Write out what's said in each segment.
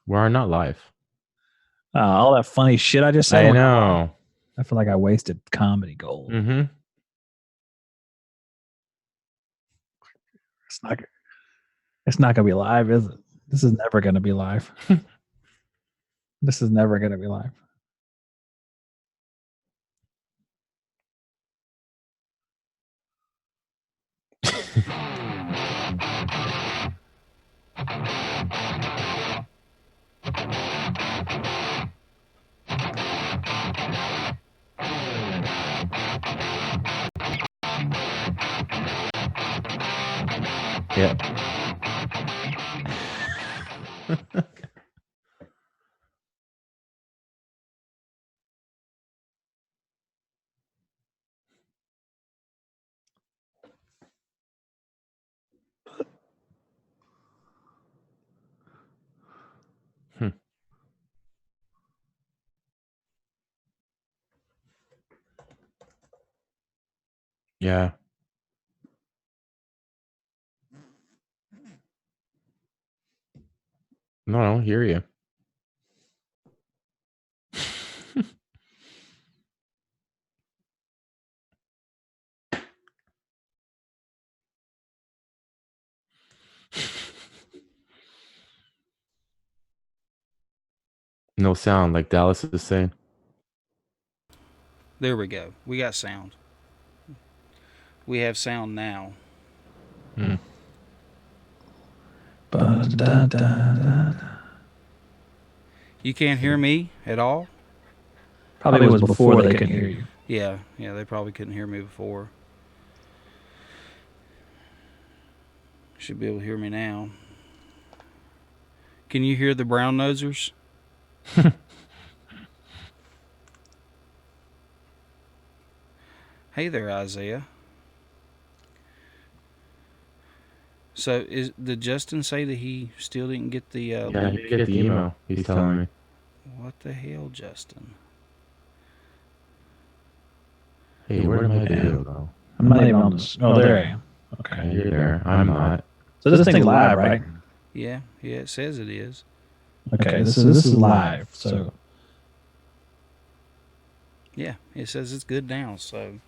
We're not live. All that funny shit I just said. I know. I feel like I wasted comedy gold. Mm-hmm. It's not gonna be live, is it? This is never gonna be live. This is never gonna be live. Yeah. Yeah. No, I don't hear you. No sound, like Dallas is saying. There we go. We got sound. We have sound now. You can't hear me at all? Probably was before they couldn't hear you. Yeah, they probably couldn't hear me before. Should be able to hear me now. Can you hear the brown nosers? Hey there, Isaiah. So, did Justin say that he still didn't get the? Yeah, he didn't get the email. He's telling me. What the hell, Justin? Hey, where did my video go? I'm not even on this. Oh, there I am. Okay, you're there. I'm not. So this thing's live, right? Yeah, it says it is. Okay, this is live. So yeah, it says it's good now. So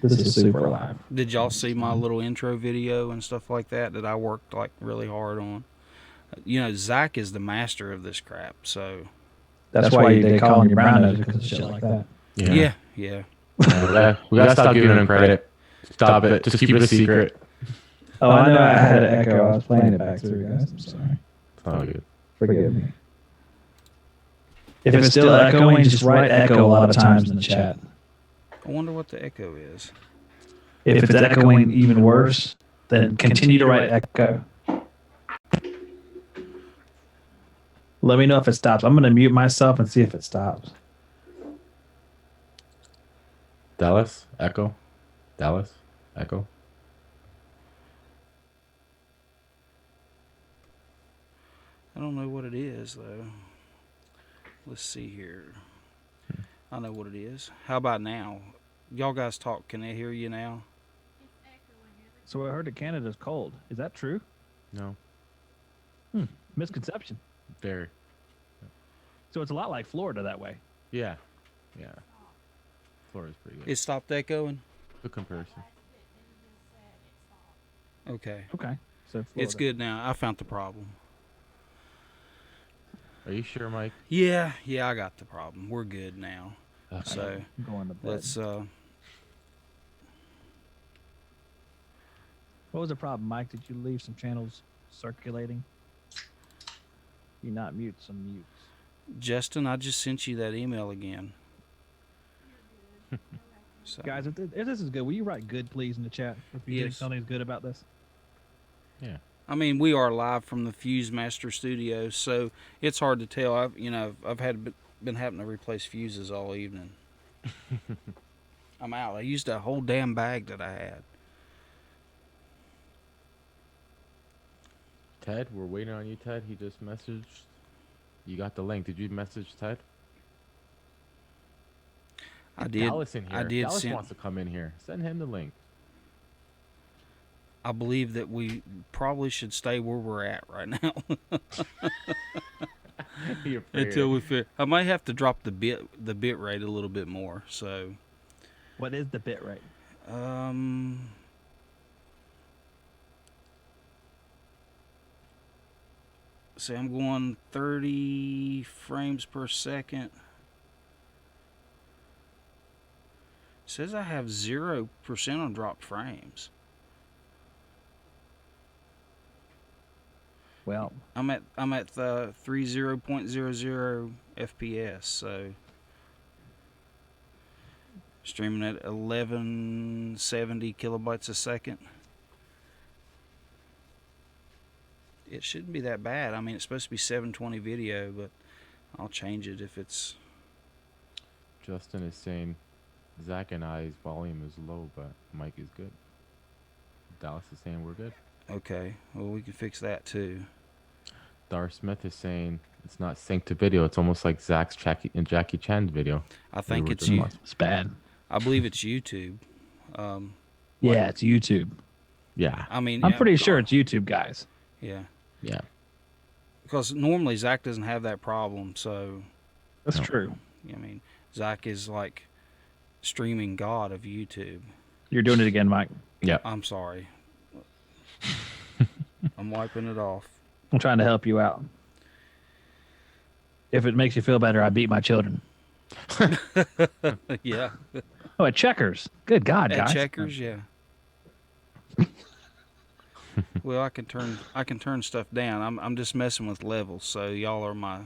this is super live. Did y'all see my little intro video and stuff like that I worked like really hard on? You know, Zach is the master of this crap. So that's why they call him your brown nose, because of shit like that. Yeah. We gotta stop giving him credit. Stop it. Just keep it a secret. Oh, I know I had an echo. I was playing it back through, guys. I'm sorry. It's all good. Forgive me. If it's still echoing, just write echo a lot of times in the chat. I wonder what the echo is. If it's echoing even worse, then continue to write echo. Let me know if it stops. I'm going to mute myself and see if it stops. Dallas, echo. Dallas, echo. I don't know what it is, though. Let's see here. I know what it is. How about now? Y'all guys talk. Can they hear you now? So I heard that Canada's cold. Is that true? No. Misconception. Very. So it's a lot like Florida that way. Yeah. Florida's pretty good. It stopped echoing? Good comparison. Okay. So Florida. It's good now. I found the problem. Are you sure, Mike? Yeah, I got the problem. We're good now. Okay. So going to bed. let's What was the problem, Mike? Did you leave some channels circulating? You not mute some mutes. Justin, I just sent you that email again. So. Guys, if this is good, will you write good, please, in the chat if you think something's good about this? Yeah. I mean, we are live from the Fuse Master Studio, so it's hard to tell. I've been having to replace fuses all evening. I'm out. I used a whole damn bag that I had. Ted, we're waiting on you, Ted. He just messaged. You got the link. Did you message Ted? I did. Dallas in here. I did. Dallas wants to come in here. Send him the link. I believe that we probably should stay where we're at right now You're until afraid. we figure. I might have to drop the bit rate a little bit more. So, What is the bit rate? um, see, I'm going 30 frames per second. Says I have 0% on dropped frames. Well, I'm at the 30.00 FPS, so streaming at 1170 kilobytes a second. It shouldn't be that bad. I mean, it's supposed to be 720 video, but I'll change it if it's. Justin is saying Zach and I's volume is low, but Mike is good. Dallas is saying we're good. Okay, well, we can fix that too. Dar Smith is saying it's not synced to video. It's almost like Zach's Jackie Chan's video. I think it's you. you. it's bad. I believe it's YouTube. Yeah, it's YouTube. Yeah. I mean, I'm pretty sure it's YouTube, guys. Yeah, Yeah. because normally Zach doesn't have that problem. So, That's No. true. I mean, Zach is like streaming god of YouTube. You're doing it again, Mike. Yeah. I'm sorry. I'm wiping it off. I'm trying to help you out. If it makes you feel better, I beat my children. Yeah. Oh, at checkers. Good God, At guys. checkers, yeah. Well, I can turn stuff down. I'm just messing with levels, so y'all are my.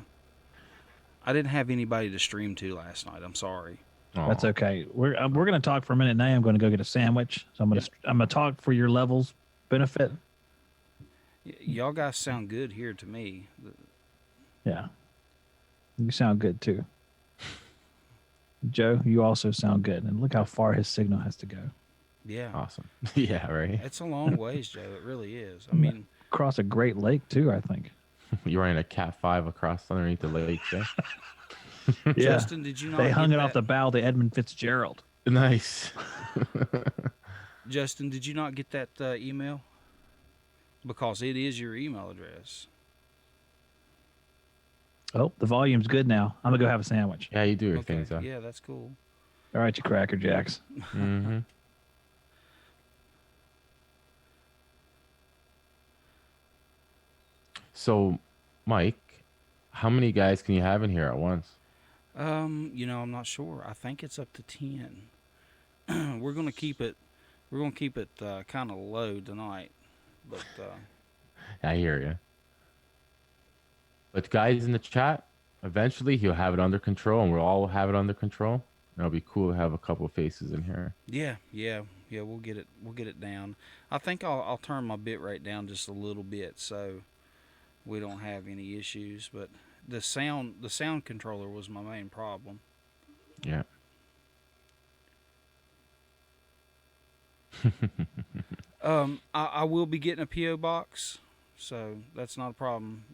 I didn't have anybody to stream to last night. I'm sorry. That's Aw. okay. We're going to talk for a minute now. I'm going to go get a sandwich. So I'm going to talk for your levels benefit. Y'all guys sound good here to me. Yeah. You sound good too. Joe, you also sound good. And look how far his signal has to go. Yeah. Awesome. Yeah, right. It's a long ways, Joe. It really is. I mean, Across a Great Lake too, I think. You're running a Cat 5 across underneath the lake. Yeah. Justin, did you not? They hung get it off that- the bow of the Edmund Fitzgerald. Nice. Justin, did you not get that email? Because it is your email address. Oh, the volume's good now. I'm going to go have a sandwich. Yeah, you do your Okay. things, though. Yeah, that's cool. All right, you Cracker Jacks. Mm-hmm. So, Mike, how many guys can you have in here at once? I'm not sure. I think it's up to 10. We're gonna keep it. We're gonna keep it kind of low tonight, but I hear you. But guys in the chat, eventually he'll have it under control, and we'll all have it under control. It'll be cool to have a couple of faces in here. yeah. We'll get it. We'll get it down. I think I'll turn my bit rate down just a little bit so we don't have any issues. But the sound controller was my main problem. Yeah. I will be getting a PO box, so that's not a problem.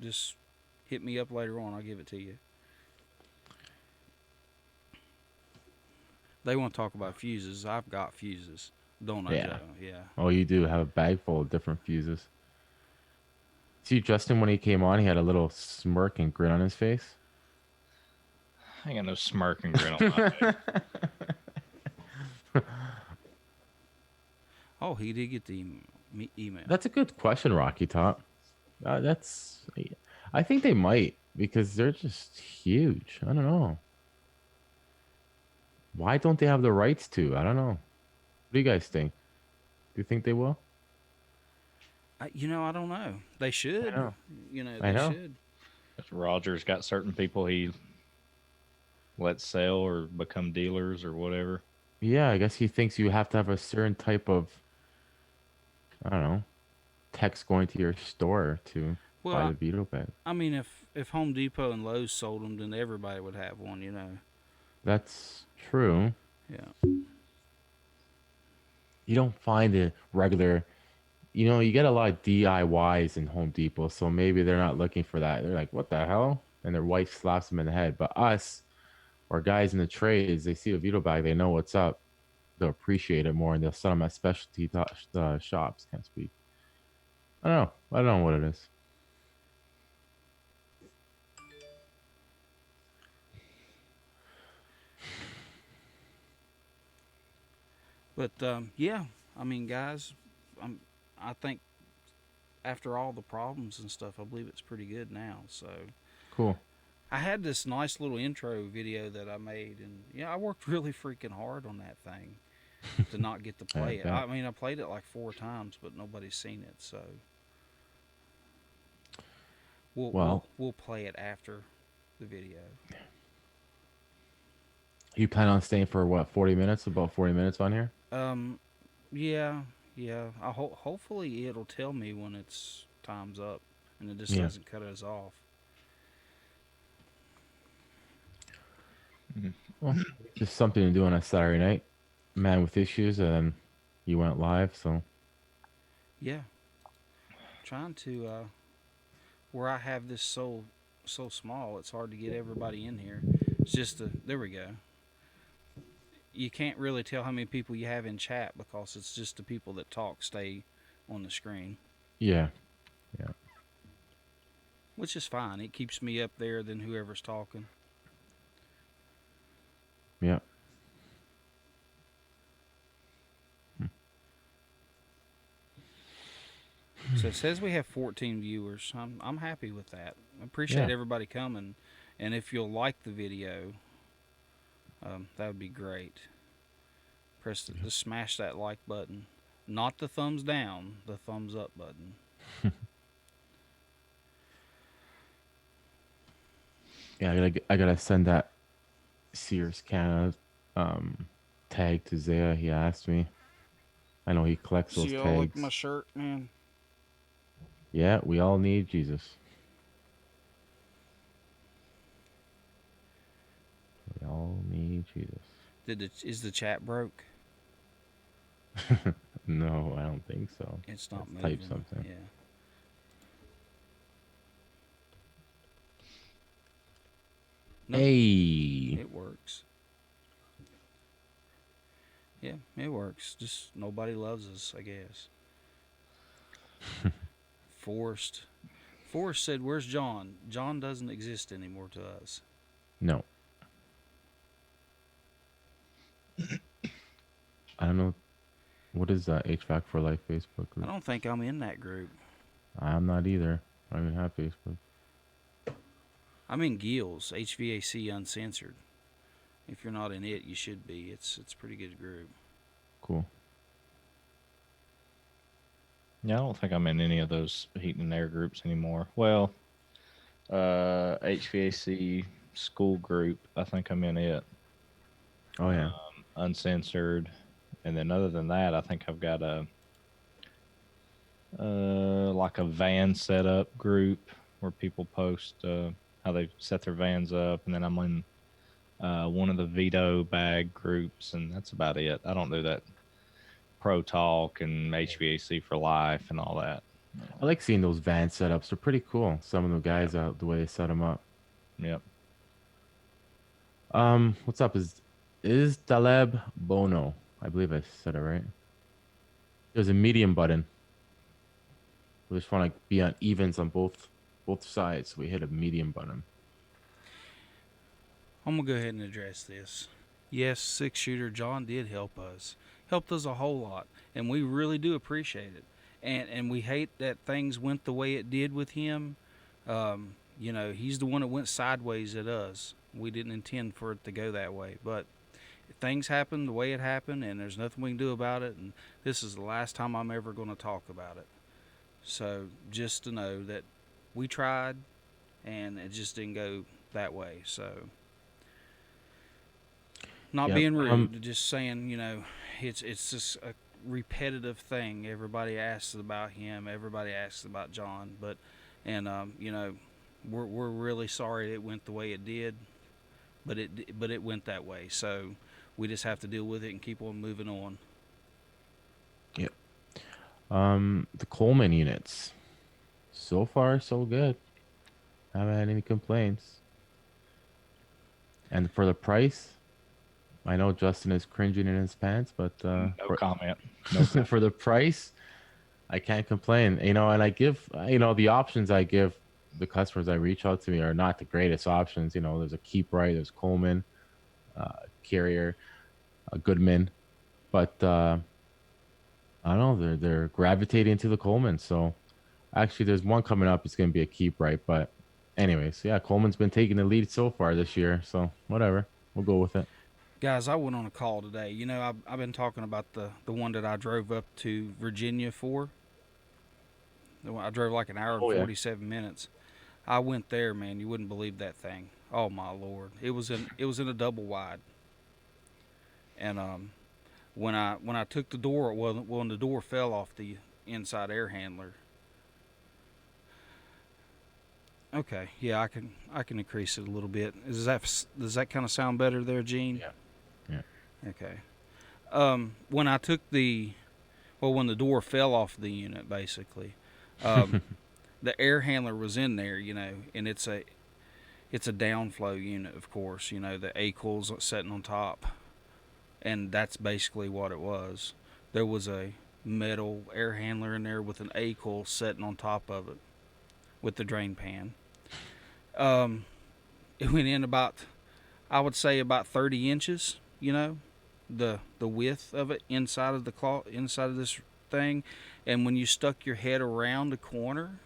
Just hit me up later on. I'll give it to you. They want to talk about fuses. I've got fuses, don't I, Yeah. Joe? Yeah. Oh, you do have a bag full of different fuses. See, Justin, when he came on, he had a little smirk and grin on his face. I ain't got no smirk and grin on my face. Oh, he did get the email. That's a good question, Rocky Top. I think they might because they're just huge. I don't know. Why don't they have the rights to? I don't know. What do you guys think? Do you think they will? I don't know. They should. know. They I know. should. Roger's got certain people he lets sell or become dealers or whatever. Yeah, I guess he thinks you have to have a certain type of, I don't know, text going to your store to buy Well, the Vito bag. I mean, if Home Depot and Lowe's sold them, then everybody would have one. That's true. Yeah. You don't find a regular, you get a lot of DIYs in Home Depot, so maybe they're not looking for that. They're like, what the hell? And their wife slaps them in the head. But us, or guys in the trades, they see a Vito bag, they know what's up. they'll appreciate it more, and they'll sell them at specialty shops. Can't speak. I don't know. I don't know what it is. But yeah, I mean, guys, I think after all the problems and stuff, I believe it's pretty good now. So Cool. I had this nice little intro video that I made, and yeah, I worked really freaking hard on that thing to not get to I play it. bet. I mean, I played it like 4 times, but nobody's seen it. So Well, we'll play it after the video. you plan on staying for what, 40 minutes? About 40 minutes on here? Um, yeah, yeah. Hopefully it'll tell me when it's time's up, and it just Yeah. doesn't cut us off. Well, just something to do on a Saturday night. Man with issues, and then you went live, so Yeah, trying to where I have this so small, it's hard to get everybody in here. It's just there we go. You can't really tell how many people you have in chat because it's just the people that talk stay on the screen, yeah. Yeah. which is fine. It keeps me up there than whoever's talking. Yeah. So it says we have 14 viewers. I'm happy with that. I appreciate Yeah. everybody coming, and if you'll like the video, that would be great. Just smash that like button, not the thumbs down, the thumbs up button. Yeah, I gotta send that Sears Canada tag to Zaya. He asked me. I know he collects those See y'all like tags. my shirt, man. Yeah, we all need Jesus. We all need Jesus. Is the chat broke? No, I don't think so. It's not Let's moving. type something. Yeah. Nope. Hey. It works. Yeah, it works. Just nobody loves us, I guess. Forrest said, "Where's John? John doesn't exist anymore to us." No. I don't know. What is that HVAC for Life Facebook I group? don't think I'm in that group. I'm not either. I don't even have Facebook. I'm in Gills, HVAC Uncensored. If you're not in it, you should be. It's a pretty good group. Cool. Yeah, I don't think I'm in any of those heat and air groups anymore. Well, HVAC school group, I think I'm in it. Oh yeah. Uncensored, and then other than that, I think I've got a like a van setup group where people post how they set their vans up, and then I'm in one of the veto bag groups, and that's about it. I don't do that pro talk and HVAC for life and all that. I like seeing those van setups. They're pretty cool. Some of the guys out the way they set them up. Yep. What's up? Is Taleb Bono? I believe I said it right. There's a medium button. We just want to be on evens on both sides. We hit a medium button. I'm going to go ahead and address this. Yes, 6-shooter John did help us. Helped us a whole lot, and we really do appreciate it. And we hate that things went the way it did with him. You know, he's the one that went sideways at us. We didn't intend for it to go that way, but things happened the way it happened, and there's nothing we can do about it, and this is the last time I'm ever going to talk about it. So just to know that we tried, and it just didn't go that way. So not Yep. being rude, just saying, you know, it's just a repetitive thing. Everybody asks about him, everybody asks about John, but you know, we're really sorry it went the way it did, but it went that way. So we just have to deal with it and keep on moving on. Yep. The Coleman units. So far, so good. Haven't had any complaints. And for the price, I know Justin is cringing in his pants, but No comment. No for the price, I can't complain. And I give, the options I give the customers that reach out to me are not the greatest options. There's a Keep Right, there's Coleman, Carrier, Goodman, but I don't know. They're gravitating to the Coleman. So actually, there's one coming up. It's going to be a Keep Right, but anyways, yeah, Coleman's been taking the lead so far this year. So whatever, we'll go with it. Guys, I went on a call today. I've been talking about the one that I drove up to Virginia for. I drove like an hour and Oh, yeah. 47 minutes. I went there, man. You wouldn't believe that thing. Oh my lord! It was in a double wide, and when I took the door, when the door fell off the inside air handler. Okay, yeah, I can increase it a little bit. Does that kind of sound better there, Gene? Yeah. Yeah. Okay. When I took when the door fell off the unit, basically, the air handler was in there, and it's a downflow unit, of course. The A coil's sitting on top, and that's basically what it was. There was a metal air handler in there with an A coil sitting on top of it, with the drain pan. It went in about, I would say, about 30 inches. The width of it inside of inside of this thing, and when you stuck your head around the corner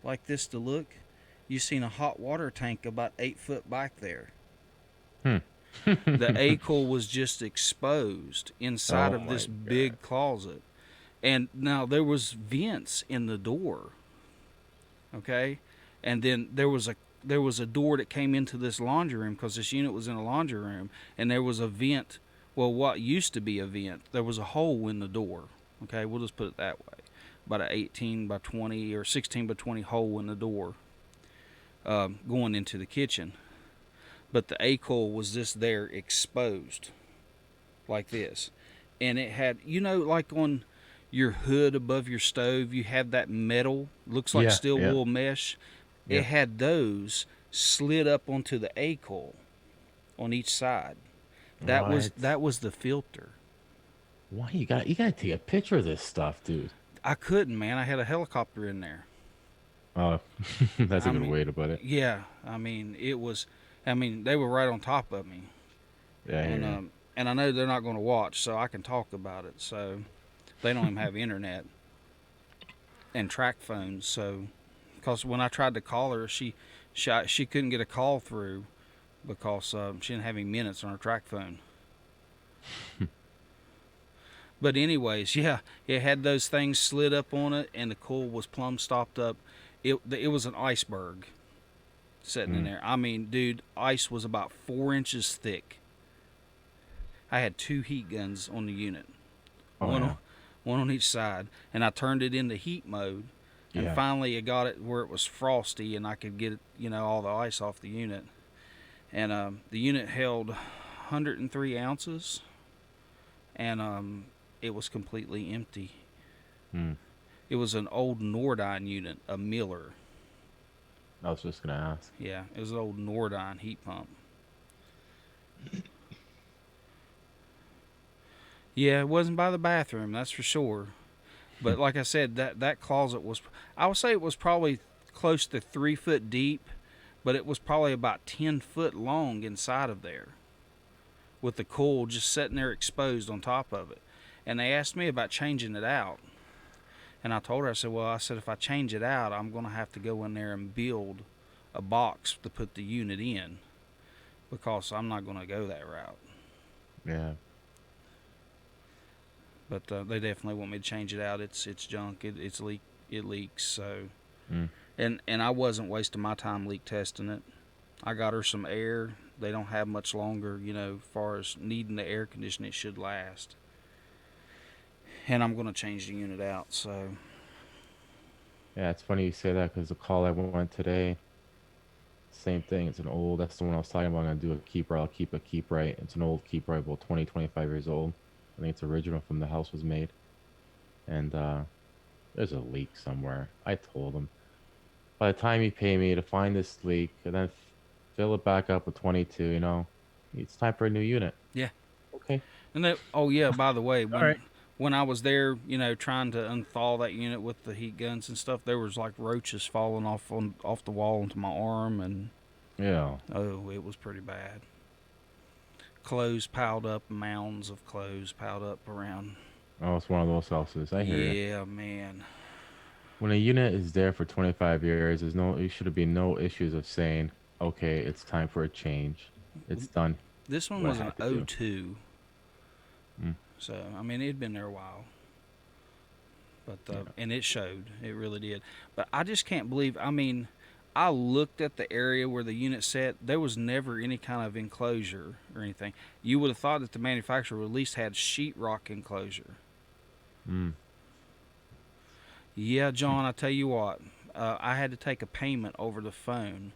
like this to look, you seen a hot water tank about 8 foot back there. The A coil was just exposed inside Oh of this my big closet, and now there was vents in the door. Okay, and then there was a door that came into this laundry room, because this unit was in a laundry room, and there was a vent. Well, what used to be a vent, there was a hole in the door. Okay, we'll just put it that way. About an 18 by 20 or 16 by 20 hole in the door, going into the kitchen. But the A coil was just there exposed like this. And it had, like on your hood above your stove, you have that metal, looks like Yeah, steel yeah. wool mesh. Yeah. It had those slid up onto the A coil on each side. That What? was the filter. Why you gotta take a picture of this stuff, dude? I couldn't, man. I had a helicopter in there. Oh, that's a I good mean, way to put it. yeah. They were right on top of me, Yeah, I hear and you. and I know they're not going to watch, so I can talk about it. So they don't even have internet and track phones. So, because when I tried to call her, she couldn't get a call through because she didn't have any minutes on her track phone. But anyways, yeah, it had those things slid up on it, and the coil was plumb stopped up. It was an iceberg sitting in there. I mean, dude, ice was about 4 inches thick. I had 2 heat guns on the unit, Oh, one yeah. on one on each side, and I turned it into heat mode. And Yeah. finally, I got it where it was frosty, and I could get all the ice off the unit. And the unit held 103 ounces, and it was completely empty. Hmm. It was an old Nordine unit, a Miller. I was just gonna ask. Yeah, it was an old Nordine heat pump. Yeah, it wasn't by the bathroom, that's for sure. But like I said, that closet was, I would say it was probably close to 3 foot deep, but it was probably about 10 foot long inside of there, with the coil just sitting there exposed on top of it. And they asked me about changing it out. And I told her, I said, if I change it out, I'm going to have to go in there and build a box to put the unit in, because I'm not going to go that route. Yeah. But they definitely want me to change it out. It's junk. It leaks. So, Mm. and I wasn't wasting my time leak testing it. I got her some air. They don't have much longer, as far as needing the air conditioning. It should last. And I'm going to change the unit out. So, Yeah, it's funny you say that because the call I went today, same thing. It's an old. That's the one I was talking about. I'm gonna do a keeper. I'll keep a keep right. It's an old keep right, about 20, 25 years old. I think it's original from the house was made. And there's a leak somewhere. I told him. By the time you pay me to find this leak and then fill it back up with 22, it's time for a new unit. yeah, Okay. And that, oh yeah, by the way, All right. when I was there, trying to unthaw that unit with the heat guns and stuff, there was like roaches falling off the wall into my arm, and Yeah. oh, it was pretty bad. Clothes piled up, mounds of clothes piled up around. Oh, it's one of those houses. I hear you. Yeah, man. When a unit is there for 25 years, there should be no issues of saying, okay, it's time for a change. It's done. This one What I was an had to do. 02. Mm. So, I mean, it'd been there a while. But and it showed. It really did. But I just can't believe, I mean, I looked at the area where the unit sat. There was never any kind of enclosure or anything. You would have thought that the manufacturer at least had sheetrock enclosure. Mm. Yeah, John, I tell you what, I had to take a payment over the phone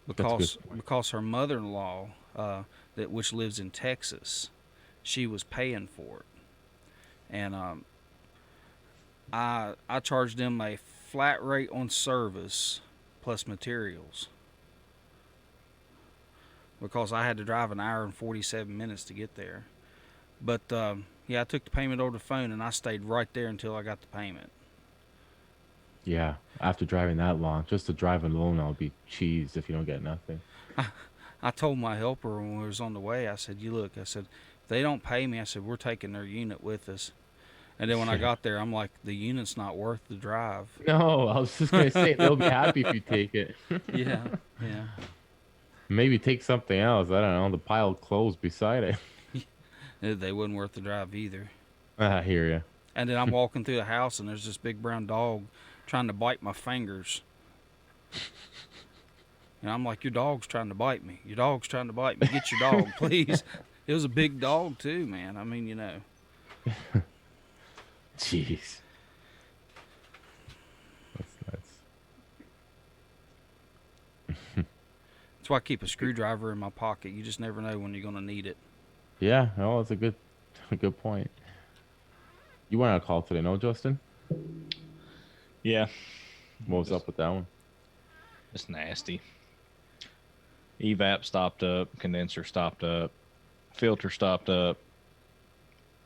That's a good because point. because her mother-in-law, which lives in Texas, she was paying for it, and I charged them a flat rate on service plus materials because I had to drive an hour and 47 minutes to get there. But yeah, I took the payment over the phone and I stayed right there until I got the payment. Yeah. After driving that long, just to drive alone, I'll be cheesed if you don't get nothing. I told my helper when we was on the way, I said, I said, if they don't pay me, I said, we're taking their unit with us. And then when I got there, I'm like, the unit's not worth the drive. No, I was just gonna say they'll be happy if you take it. Yeah, yeah. Maybe take something else. I don't know, the pile of clothes beside it. They wasn't worth the drive either. I hear you. And then I'm walking through the house, and there's this big brown dog trying to bite my fingers. And I'm like, your dog's trying to bite me. Your dog's trying to bite me. Get your dog, please. It was a big dog, too, man. I mean, Jeez. That's nuts. That's why I keep a screwdriver in my pocket. You just never know when you're going to need it. Yeah, no, that's a good point. You went on a call today, no, Justin? Yeah, What was up with that one? it's nasty. Evap stopped up, condenser stopped up, filter stopped up,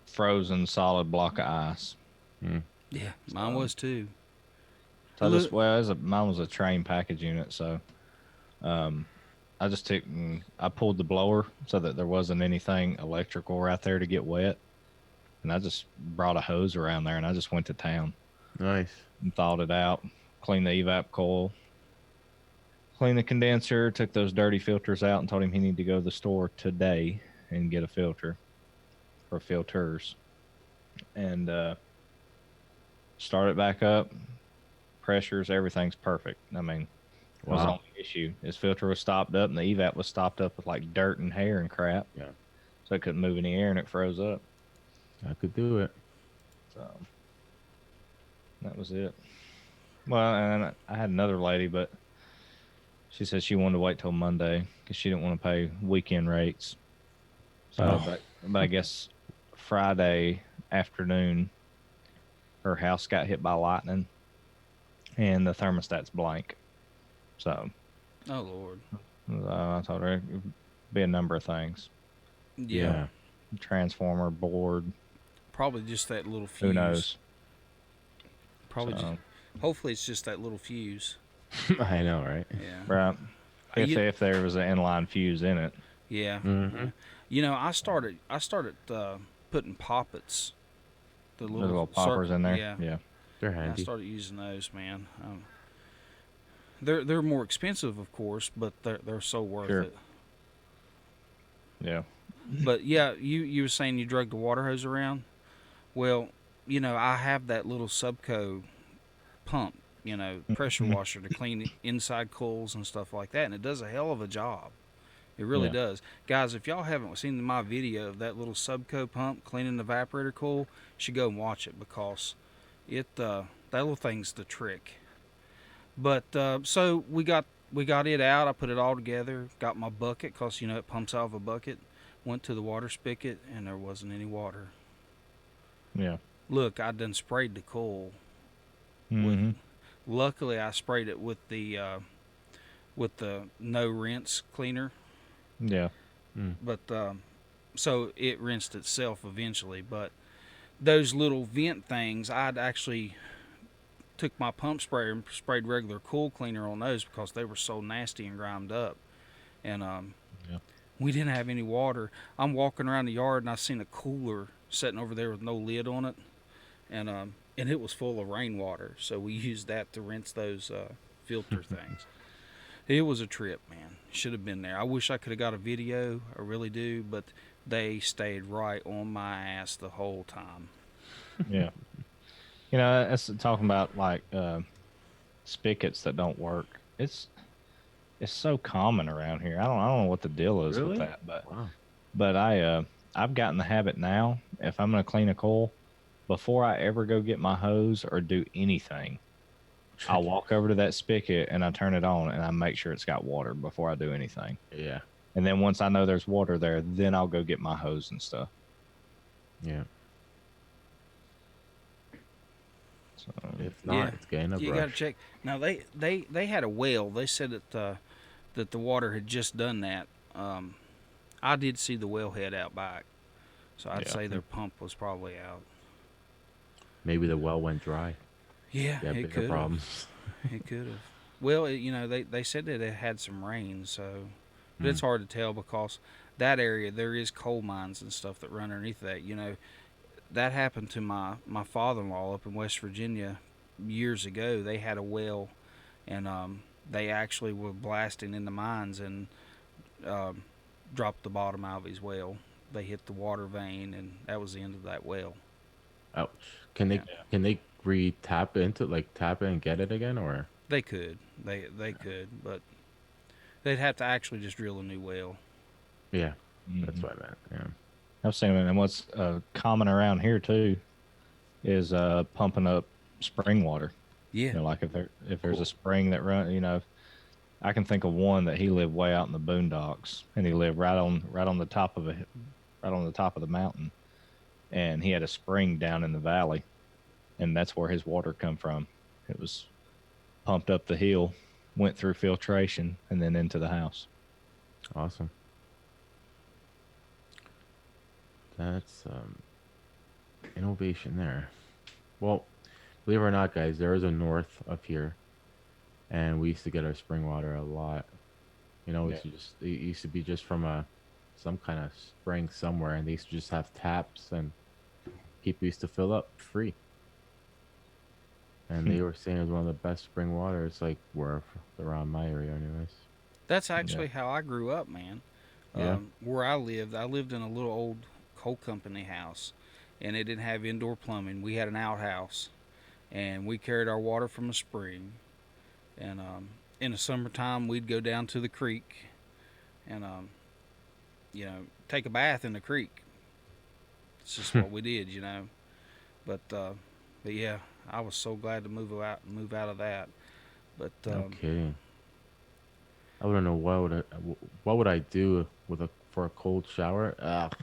frozen solid block of ice. Yeah, mine was, too. So mine was a train package unit, so I just took and I pulled the blower so that there wasn't anything electrical right there to get wet, and I just brought a hose around there and I just went to town Nice. and thawed it out, cleaned the evap coil, cleaned the condenser, took those dirty filters out, and told him he needed to go to the store today and get a filter or filters, and start it back up. Pressures, everything's perfect. I mean, it was the Wow. only issue. His filter was stopped up, and the evap was stopped up with like dirt and hair and crap. Yeah. So it couldn't move any air, and it froze up. I could do it. So that was it. Well, and I had another lady, but she said she wanted to wait till Monday because she didn't want to pay weekend rates. So, Oh. but I guess Friday afternoon, her house got hit by lightning, and the thermostat's blank. So Oh, Lord. I told her it'd be a number of things: Yeah. transformer, board, Probably just that little fuse. who knows. Probably So, hopefully it's just that little fuse. I know, right? Yeah. right. You- If there was an inline fuse in it. Yeah. Mm-hmm. I started putting poppets. The The little poppers in there. Yeah. They're I handy. started using those, man. They're more expensive, of course, but they're so worth Sure. it. Yeah. But yeah, you were saying you drug the water hose around. Well, I have that little Subco pump, pressure Mhm. washer to clean inside coils and stuff like that, and it does a hell of a job. It really Yeah. does. Guys, if y'all haven't seen my video of that little Subco pump cleaning the evaporator coil, you should go and watch it because that little thing's the trick. But so we got it out. I put it all together. Got my bucket because it pumps out of a bucket. Went to the water spigot and there wasn't any water. Yeah. Look, I done sprayed the coil. Mm-hmm. Luckily, I sprayed it with the no rinse cleaner. Yeah. But so it rinsed itself eventually. But those little vent things, I'd actually took my pump sprayer and sprayed regular cool cleaner on those because they were so nasty and grimed up. And Yeah. we didn't have any water. I'm walking around the yard and I seen a cooler sitting over there with no lid on it, and it was full of rainwater. So we used that to rinse those filter things. It was a trip, man. Should have been there. I wish I could have got a video. I really do, but they stayed right on my ass the whole time. Yeah. You know, that's talking about like spigots that don't work. It's so common around here. I don't know what the deal is with Really? that, but Wow. I've gotten the habit now. If I'm gonna clean a coil, before I ever go get my hose or do anything, I'll walk over to that spigot and I turn it on and I make sure it's got water before I do anything. Yeah. And then once I know there's water there, then I'll go get my hose and stuff. Yeah. So, If not, Yeah. it's getting a You brush. got to check. Now they had a well. They said that the water had just done that. I did see the wellhead out back, so I'd Yeah. say their pump was probably out. Maybe the well went dry. Yeah, Yeah, it bigger could have. problems. It could have. Well, they said that it had some rain, so but it's hard to tell because that area there is coal mines and stuff that run underneath that. That happened to my father-in-law up in West Virginia years ago. They had a well, and they actually were blasting in the mines and um, dropped the bottom out of his well. They hit the water vein, and that was the end of that well. Ouch. Can they Yeah. can they tap into tap it and get it again, or They could, they could, but they'd have to actually just drill a new well. yeah, that's mhm. what I meant. Yeah. I've seen it. And what's common around here too is pumping up spring water. Yeah, Like if there's a spring that run, I can think of one that he lived way out in the boondocks, and he lived right on the top of the mountain, and he had a spring down in the valley, and that's where his water come from. It was pumped up the hill, went through filtration, and then into the house. Awesome. That's innovation there. Well, believe it or not, guys, there is a north up here, and we used to get our spring water a lot. Yeah. It used to be just from some kind of spring somewhere, and they used to just have taps, and people used to fill up free. And they were saying it was one of the best spring waters, like where around my area, anyways. that's actually how I grew up, man. Yeah. Where I lived in a little old coal company house, and it didn't have indoor plumbing. We had an outhouse, and we carried our water from a spring. And in the summertime, we'd go down to the creek and take a bath in the creek. It's just what we did. But yeah, I was so glad to move out of that. But Okay. I wouldn't know what would I do for a cold shower? Ugh,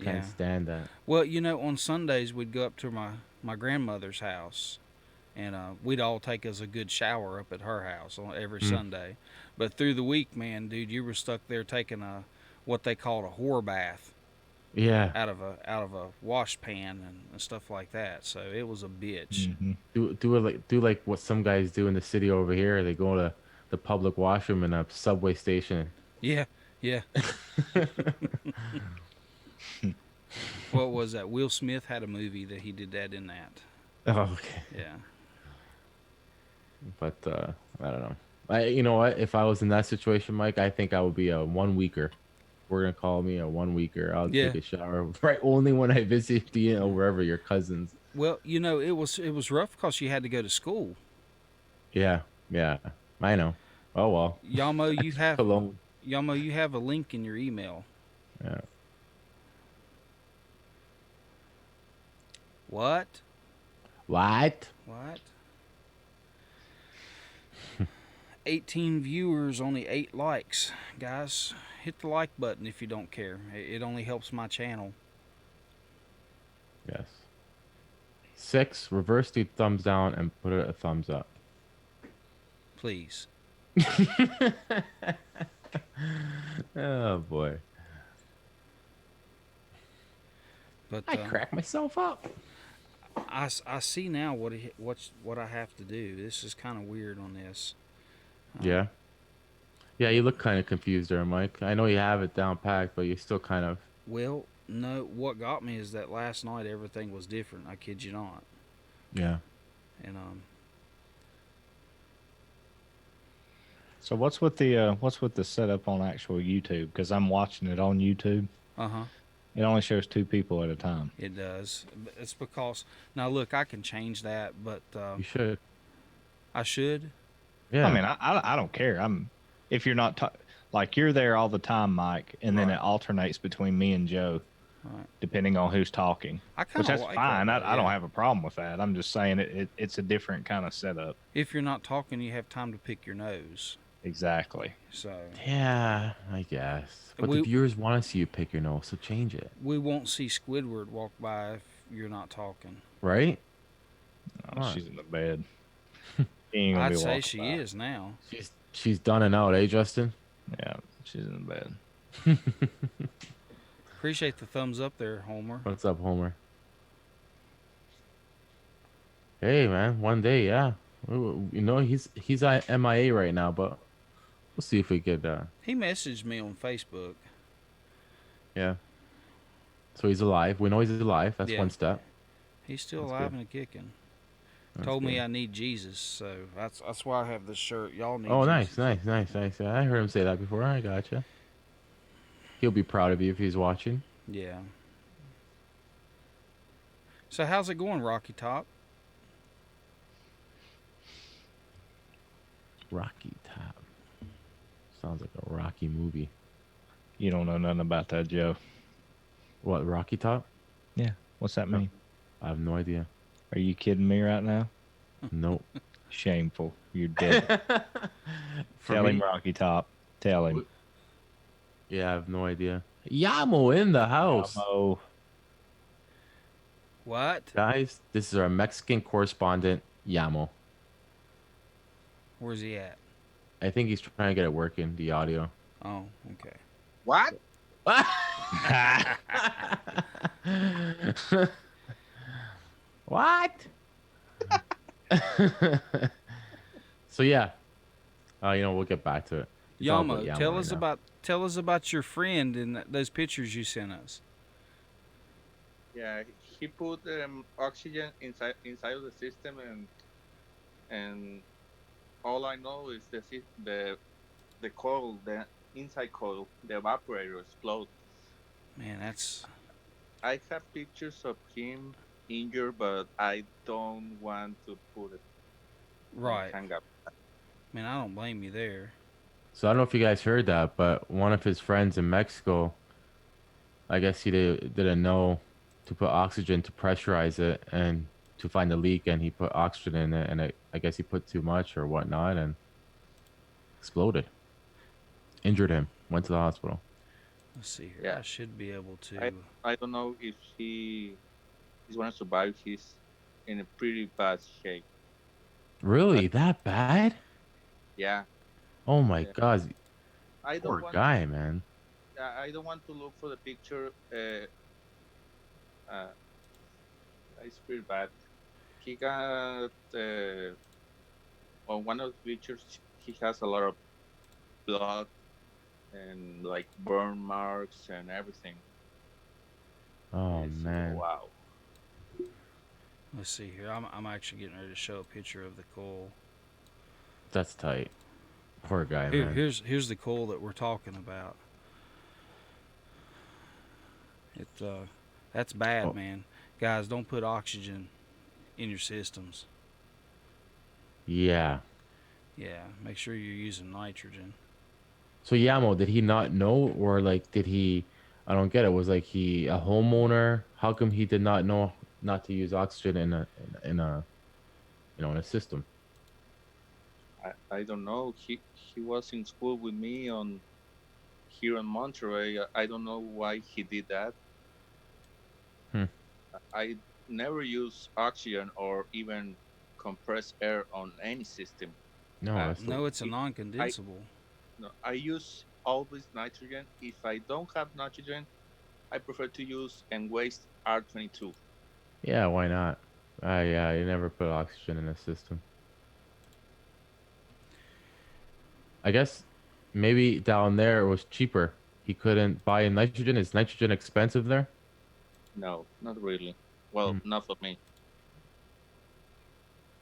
can't yeah. stand that. Well, on Sundays we'd go up to my grandmother's house, and we'd all take us a good shower up at her house on every Sunday. But through the week, man, dude, you were stuck there taking what they called a whore bath Yeah. out of a wash pan and stuff like that. So it was a bitch. Mm-hmm. Do like what some guys do in the city over here. They go to the public washroom in a subway station. Yeah, yeah. What was that? Will Smith had a movie that he did that in that. Oh, okay. Yeah. But I don't know. You know what? If I was in that situation, Mike, I think I would be a 1 weeker. We're gonna call me a 1 weeker. I'll Yeah. take a shower right only when I visit wherever your cousins. Well, it was rough because you had to go to school. Yeah, yeah, I know. Oh well. Yamo, Cologne. You have a link in your email. Yeah. What? What? What? 18 viewers, only 8 likes. Guys, hit the like button if you don't care. It only helps my channel. Yes. 6. Reverse the thumbs down and put it a thumbs up. Please. Oh boy. But I crack myself up. I see now what I have to do. This is kind of weird on this. Yeah. Yeah, you look kind of confused there, Mike. I know you have it down packed, but you're still kind of. Well, no, what got me is that last night everything was different. I kid you not. Yeah. And So what's with the setup on actual YouTube? Because I'm watching it on YouTube. It only shows 2 people at a time. it does. It's because now look, I can change that, but You should. I should. Yeah. I mean, I don't care. If you're not like you're there all the time, Mike, and then Right. it alternates between me and Joe, Right. depending on who's talking. I Which kind of that's like fine. that. I don't have a problem with that. I'm just saying it's a different kind of setup. If you're not talking, you have time to pick your nose. Exactly. So Yeah, I guess. But the viewers want to see you pick your nose, so change it. we won't see Squidward walk by if you're not talking. Right? Oh, she's in the bed. She ain't gonna I'd be say walking she by. is now. She's done and out, eh, Justin? Yeah, she's in the bed. Appreciate the thumbs up there, Homer. What's up, Homer? Hey, man, one day, yeah. You know, he's MIA right now, but we'll see if we could. He messaged me on Facebook. Yeah. So he's alive. We know he's alive. That's Yeah. one step. He's still That's alive good. and kicking. That's Told me good. I need Jesus, so that's why I have this shirt. Y'all need. Oh, Jesus. nice. Yeah, I heard him say that before. I gotcha. He'll be proud of you if he's watching. Yeah. So how's it going, Rocky Top? Rocky Top. Sounds like a Rocky movie. You don't know nothing about that, Joe. What, Rocky Top? Yeah. What's that mean? I have no idea. Are you kidding me right now? Nope. Shameful. You're dead. Tell him, Rocky Top. Tell him. Yeah, I have no idea. Yamo in the house. Yamo. What? Guys, this is our Mexican correspondent, Yamo. Where's he at? I think he's trying to get it working, the audio. Oh, okay. What? What? So yeah, we'll get back to it. It's all about Yamo, Yamo right now. tell us about your friend and those pictures you sent us. Yeah, he put oxygen inside of the system, and all I know is the coil, the inside coil, the evaporator explode. Man, that's. I have pictures of him injured, but I don't want to put it. Right. Hang up. Man, I don't blame you there. So I don't know if you guys heard that, but one of his friends in Mexico, I guess he didn't know to put oxygen to pressurize it and to find the leak, and he put oxygen in it, and I guess he put too much or whatnot, and exploded. Injured him. Went to the hospital. Let's see here. Yeah. I should be able to. I don't know if he's gonna survive. He's in a pretty bad shape. Really? That bad? Yeah. Oh my Yeah. God. I don't Poor want. guy, man. I don't want to look for the picture. It's pretty bad. He got on one of the pictures. He has a lot of blood and like burn marks and everything. Oh It's- man. Wow. Let's see here. I'm actually getting ready to show a picture of the coil. That's tight. Poor guy, Here, man. here's the coil that we're talking about. That's bad, Oh. man. Guys, don't put oxygen in your systems. Yeah. Yeah, make sure you're using nitrogen. So Yamo, did he not know, or like did he? I don't get it. Was like he a homeowner? How come he did not know not to use oxygen in a in a system? I don't know. He was in school with me here in Monterey. I don't know why he did that. I never use oxygen or even compressed air on any system. No, that's No, it's a non-condensable. No, I use always nitrogen. If I don't have nitrogen, I prefer to use and waste R22. Yeah, why not? Yeah, you never put oxygen in a system. I guess maybe down there it was cheaper. He couldn't buy nitrogen. Is nitrogen expensive there? No, not really. Well, Hmm. not for me.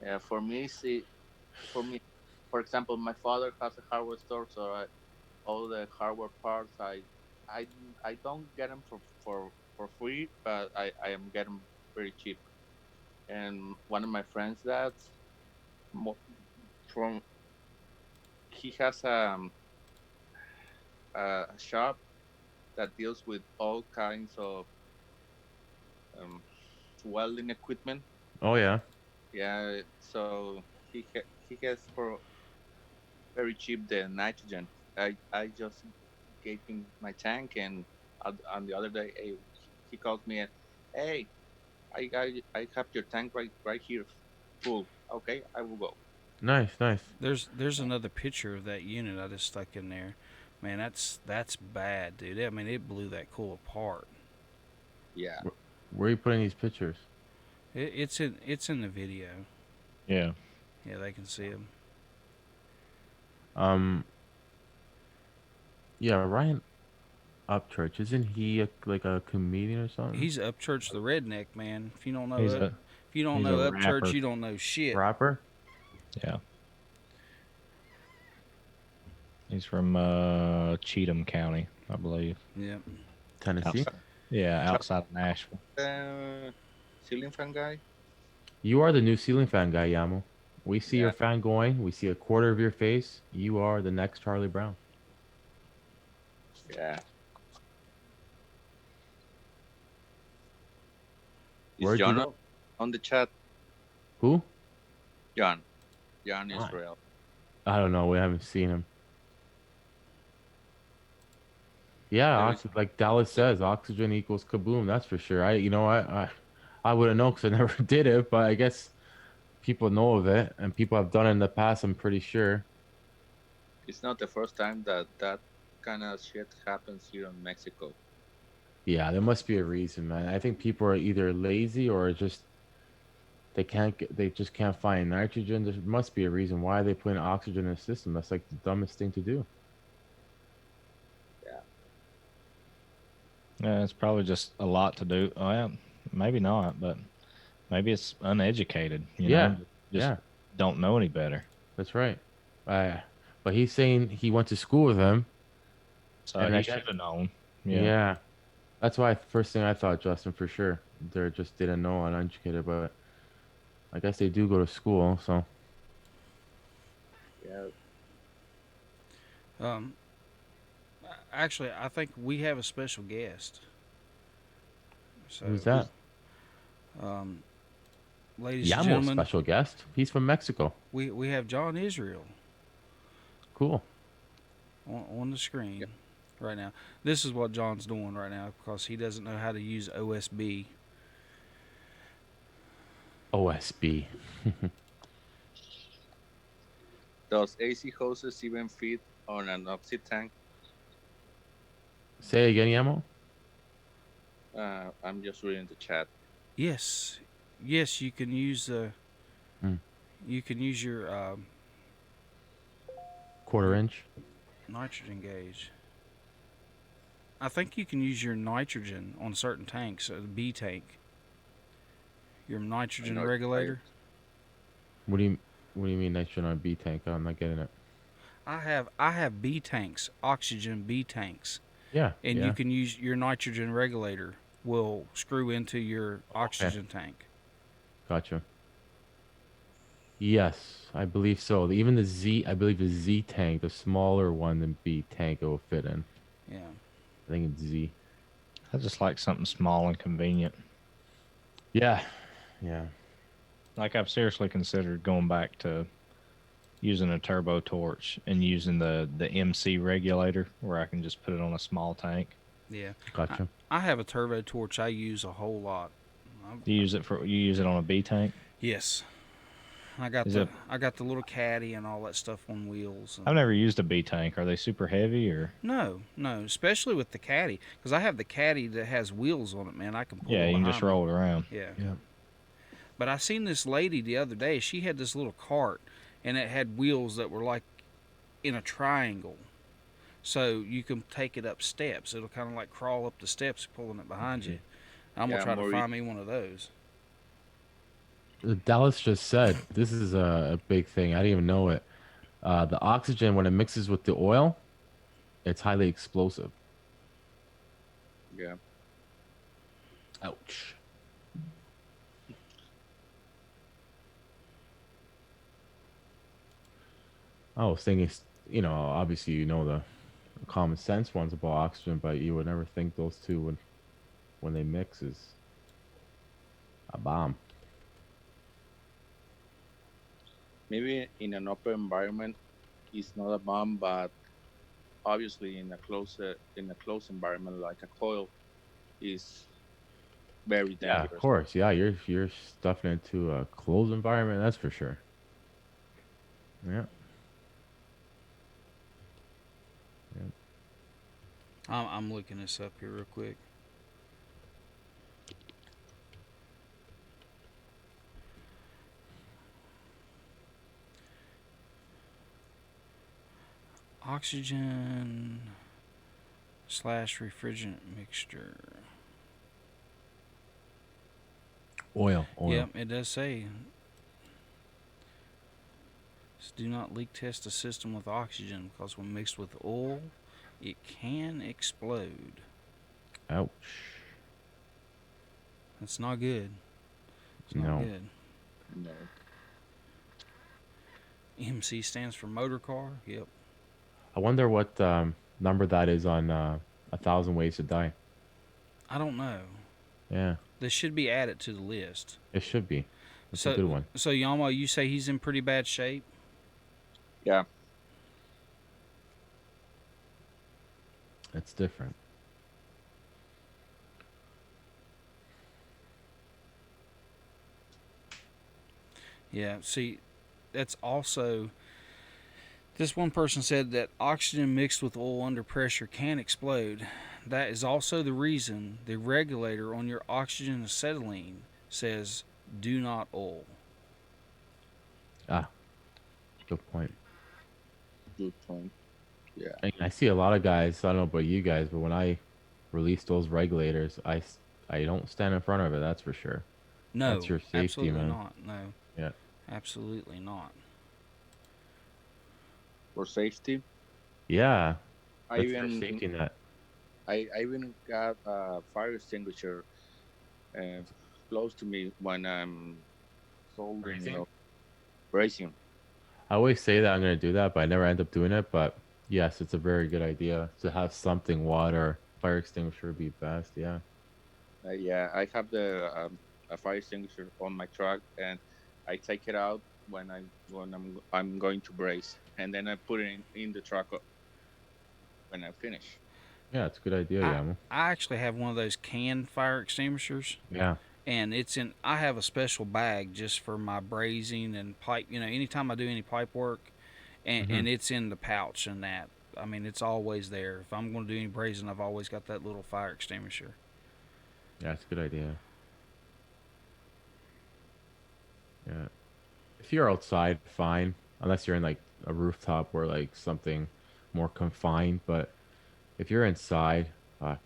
Yeah, for me, see, for me, for example, my father has a hardware store, so all the hardware parts, I, I don't get them for free, but I am getting them very cheap. And one of my friends, that's mo- from he has a shop that deals with all kinds of um, welding equipment. Oh yeah. Yeah, so he has for very cheap the nitrogen. I just gave him my tank, and on the other day, he calls me, and, hey, I have your tank right here, full. Okay, I will go. Nice, nice. There's another picture of that unit I just stuck in there. Man, that's bad, dude. I mean, it blew that cool apart. Yeah, Where are you putting these pictures? It's in the video. Yeah. Yeah, they can see them. Um, yeah, Ryan Upchurch, isn't he like a comedian or something? He's Upchurch the redneck, man. If you don't know He's Up, a if you don't he's know a Upchurch, rapper. you don't know shit. Rapper? Yeah. He's from Cheatham County, I believe. Yeah. Tennessee? Outside, yeah, outside of Nashville. ceiling fan guy. You are the new ceiling fan guy, Yamo. We see your Yeah, fan going. We see a quarter of your face. You are the next Charlie Brown. yeah. Is Where'd you John go? on the chat? Who? John, John Why? Israel. I don't know. We haven't seen him. Yeah, There is like Dallas says, oxygen equals kaboom. That's for sure. I wouldn't know because I never did it, but I guess people know of it and people have done it in the past. I'm pretty sure. It's not the first time that kind of shit happens here in Mexico. Yeah, there must be a reason, man. I think people are either lazy or just they just can't find nitrogen. There must be a reason why they put in oxygen in the system. That's like the dumbest thing to do. Yeah, Yeah, it's probably just a lot to do. Oh, yeah, maybe not, but maybe it's uneducated. Yeah, Just yeah, don't know any better. that's right. Uh, but he's saying he went to school with him, So and he I guess should have known. Yeah. yeah, that's why first thing I thought, Justin, for sure. They just didn't know, uneducated, but I guess they do go to school, so yeah. Um, actually, I think we have a special guest. So, who's that? um, ladies and Yamo's gentlemen, special guest. He's from Mexico. we have John Israel Cool. on the screen right now. This is what John's doing right now because he doesn't know how to use OSB. OSB. Does AC hoses even fit on an oxy tank? Say again, Yamo. I'm just reading the chat. Yes, yes, you can use Hmm. you can use your Quarter inch. nitrogen gauge. I think you can use your nitrogen on certain tanks, the B tank. Your nitrogen know, regulator. What do you mean nitrogen on a B tank? I'm not getting it. I have B tanks, oxygen B tanks, Yeah. and yeah. you can use your nitrogen regulator will screw into your oxygen tank. Gotcha. Yes, I believe so. Even the Z, I believe the Z tank, the smaller one than B tank, it will fit in. Yeah. I think it's Z. I just like something small and convenient. Yeah. Yeah. Like I've seriously considered going back to using a turbo torch and using the MC regulator where I can just put it on a small tank. Yeah. Gotcha. I have a turbo torch I use a whole lot. You use it on a B tank? Yes. I got Is the it- I got the little caddy and all that stuff on wheels. I've never used a B tank. Are they super heavy or? No, no, especially with the caddy, because I have the caddy that has wheels on it, man. I can pull Yeah, it you can behind just me. roll it around. Yeah. Yeah. But I seen this lady the other day. She had this little cart, and it had wheels that were like in a triangle. So you can take it up steps. It'll kind of like crawl up the steps, pulling it behind you. I'm gonna Yeah, try to more find me one of those. Dallas just said this is a big thing. I didn't even know it. The oxygen, when it mixes with the oil, it's highly explosive. yeah. Ouch. I was thinking, obviously the common sense ones about oxygen, but you would never think those two when they mix is a bomb. Maybe in an open environment, it's not a bomb, but obviously in a closed environment like a coil is very Yeah, of dangerous. course. Yeah, you're stuffing it into a closed environment, that's for sure. Yeah. Yeah. I'm looking this up here real quick. Oxygen slash refrigerant mixture. Oil. Yep, it does say. Do not leak test the system with oxygen because when mixed with oil, it can explode. Ouch. That's not good. It's not No. good. No. MC stands for motor car. Yep. I wonder what number that is on 1,000 Ways to Die. I don't know. Yeah, This should be added to the list. it should be. It's a So, good one. so Yama, you say he's in pretty bad shape? Yeah. It's different. Yeah. See, that's also. This one person said that oxygen mixed with oil under pressure can explode. That is also the reason the regulator on your oxygen acetylene says do not oil. Ah, good point. Good point. Yeah. I see a lot of guys. I don't know about you guys, but when I release those regulators, I don't stand in front of it. That's for sure. No, That's your safety, absolutely man. not. No, Yeah. absolutely not. For safety, Yeah. I That's your even safety net. I even got a fire extinguisher uh, close to me when I'm soldering, Bracing? bracing. I always say that I'm gonna do that, but I never end up doing it. But yes, it's a very good idea to have something. Water, fire extinguisher would be best. Yeah. Yeah, I have a fire extinguisher on my truck, and I take it out when I'm going to brace, and then I put it in the truck when I finish. Yeah, it's a good idea, I, Yamo. I actually have one of those canned fire extinguishers, Yeah. and it's in. I have a special bag just for my brazing and pipe. Anytime I do any pipe work, and it's in the pouch and that. I mean, it's always there. If I'm going to do any brazing, I've always got that little fire extinguisher. Yeah, it's a good idea. Yeah. If you're outside, fine. Unless you're in like a rooftop or like something more confined. But if you're inside, fuck.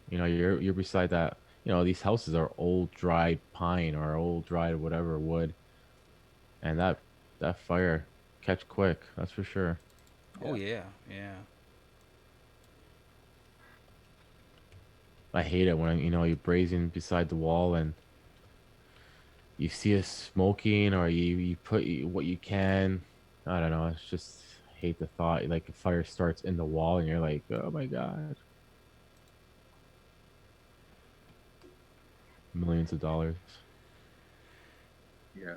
You're beside that. These houses are old dried pine or old dried whatever wood, and that fire catch quick. That's for sure. Oh yeah, yeah. I hate it when you're brazing beside the wall and you see it smoking, or you put what you can. I don't know. It's just I hate the thought. Like a fire starts in the wall, and you're like, oh my god, millions of dollars. Yeah,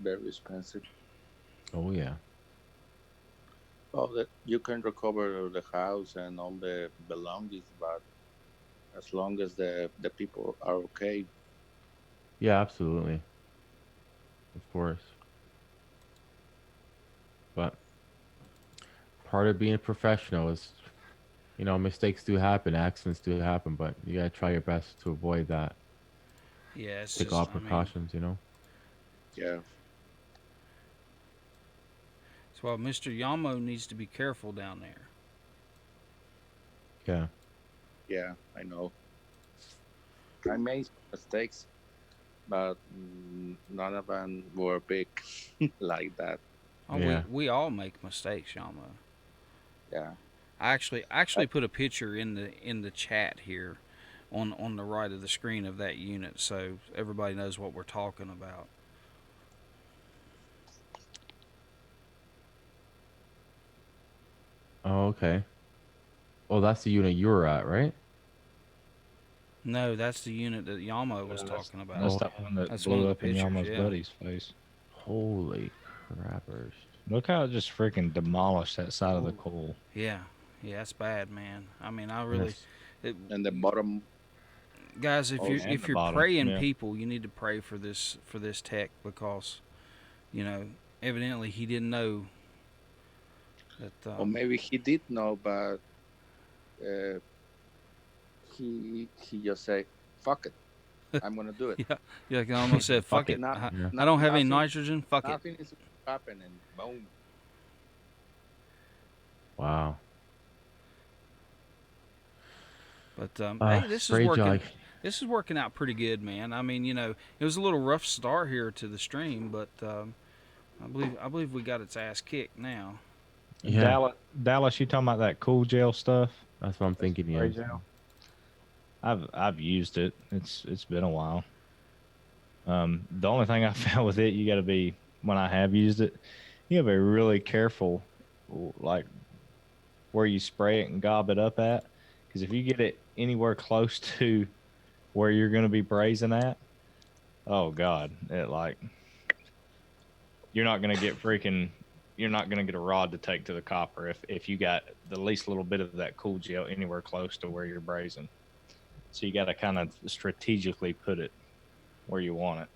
very expensive. Oh yeah, Well, that you can recover the house and all the belongings, but as long as the people are okay. yeah, absolutely. of course. But part of being a professional is, mistakes do happen, accidents do happen, but you gotta try your best to avoid that. Yeah, it's Take all just, I mean, precautions. Yeah. that's why Mr. Yamo needs to be careful down there. Yeah. Yeah, I know. I made mistakes, but none of them were big like that. Oh, Yeah. we all make mistakes, Yamo. Yeah. I actually put a picture in the chat here on the right of the screen of that unit so everybody knows what we're talking about. Oh, okay. Oh, that's the unit you were at, right? No, that's the unit that Yamo was Yeah, talking about. That's Oh, that one that That's one of blew the up in pictures, Yama's yeah. buddy's face. holy crappers. Look how it just freaking demolished that side of the Ooh. coal. Yeah, yeah, that's bad, man. I mean, I And really, it's- it, And the bottom, guys, Oh, and if the you're bottom, praying yeah. people, you need to pray for this tech because, you know, evidently he didn't know that. or maybe he did know, but uh, he just say, "Fuck it, I'm gonna do it." Yeah, yeah, like I almost said, Fuck fuck it. it. Not, Yeah. I don't have any nothing, nitrogen. Fuck it. nothing is happening. Boom. Wow. But hey, this is Spray working. jug. This is working out pretty good, man. I mean, it was a little rough start here to the stream, but I believe we got its ass kicked now. Yeah. Dallas, you talking about that cool gel stuff? That's what I'm thinking. Spray Yeah. gel? I've used it. It's been a while. The only thing I found with it, you got to be when I have used it, you got to be really careful, like where you spray it and gob it up at, because if you get it anywhere close to where you're going to be brazing at, oh god, you're not going to get freaking. You're not going to get a rod to take to the copper if you got the least little bit of that cool gel anywhere close to where you're brazing. So you got to kind of strategically put it where you want it.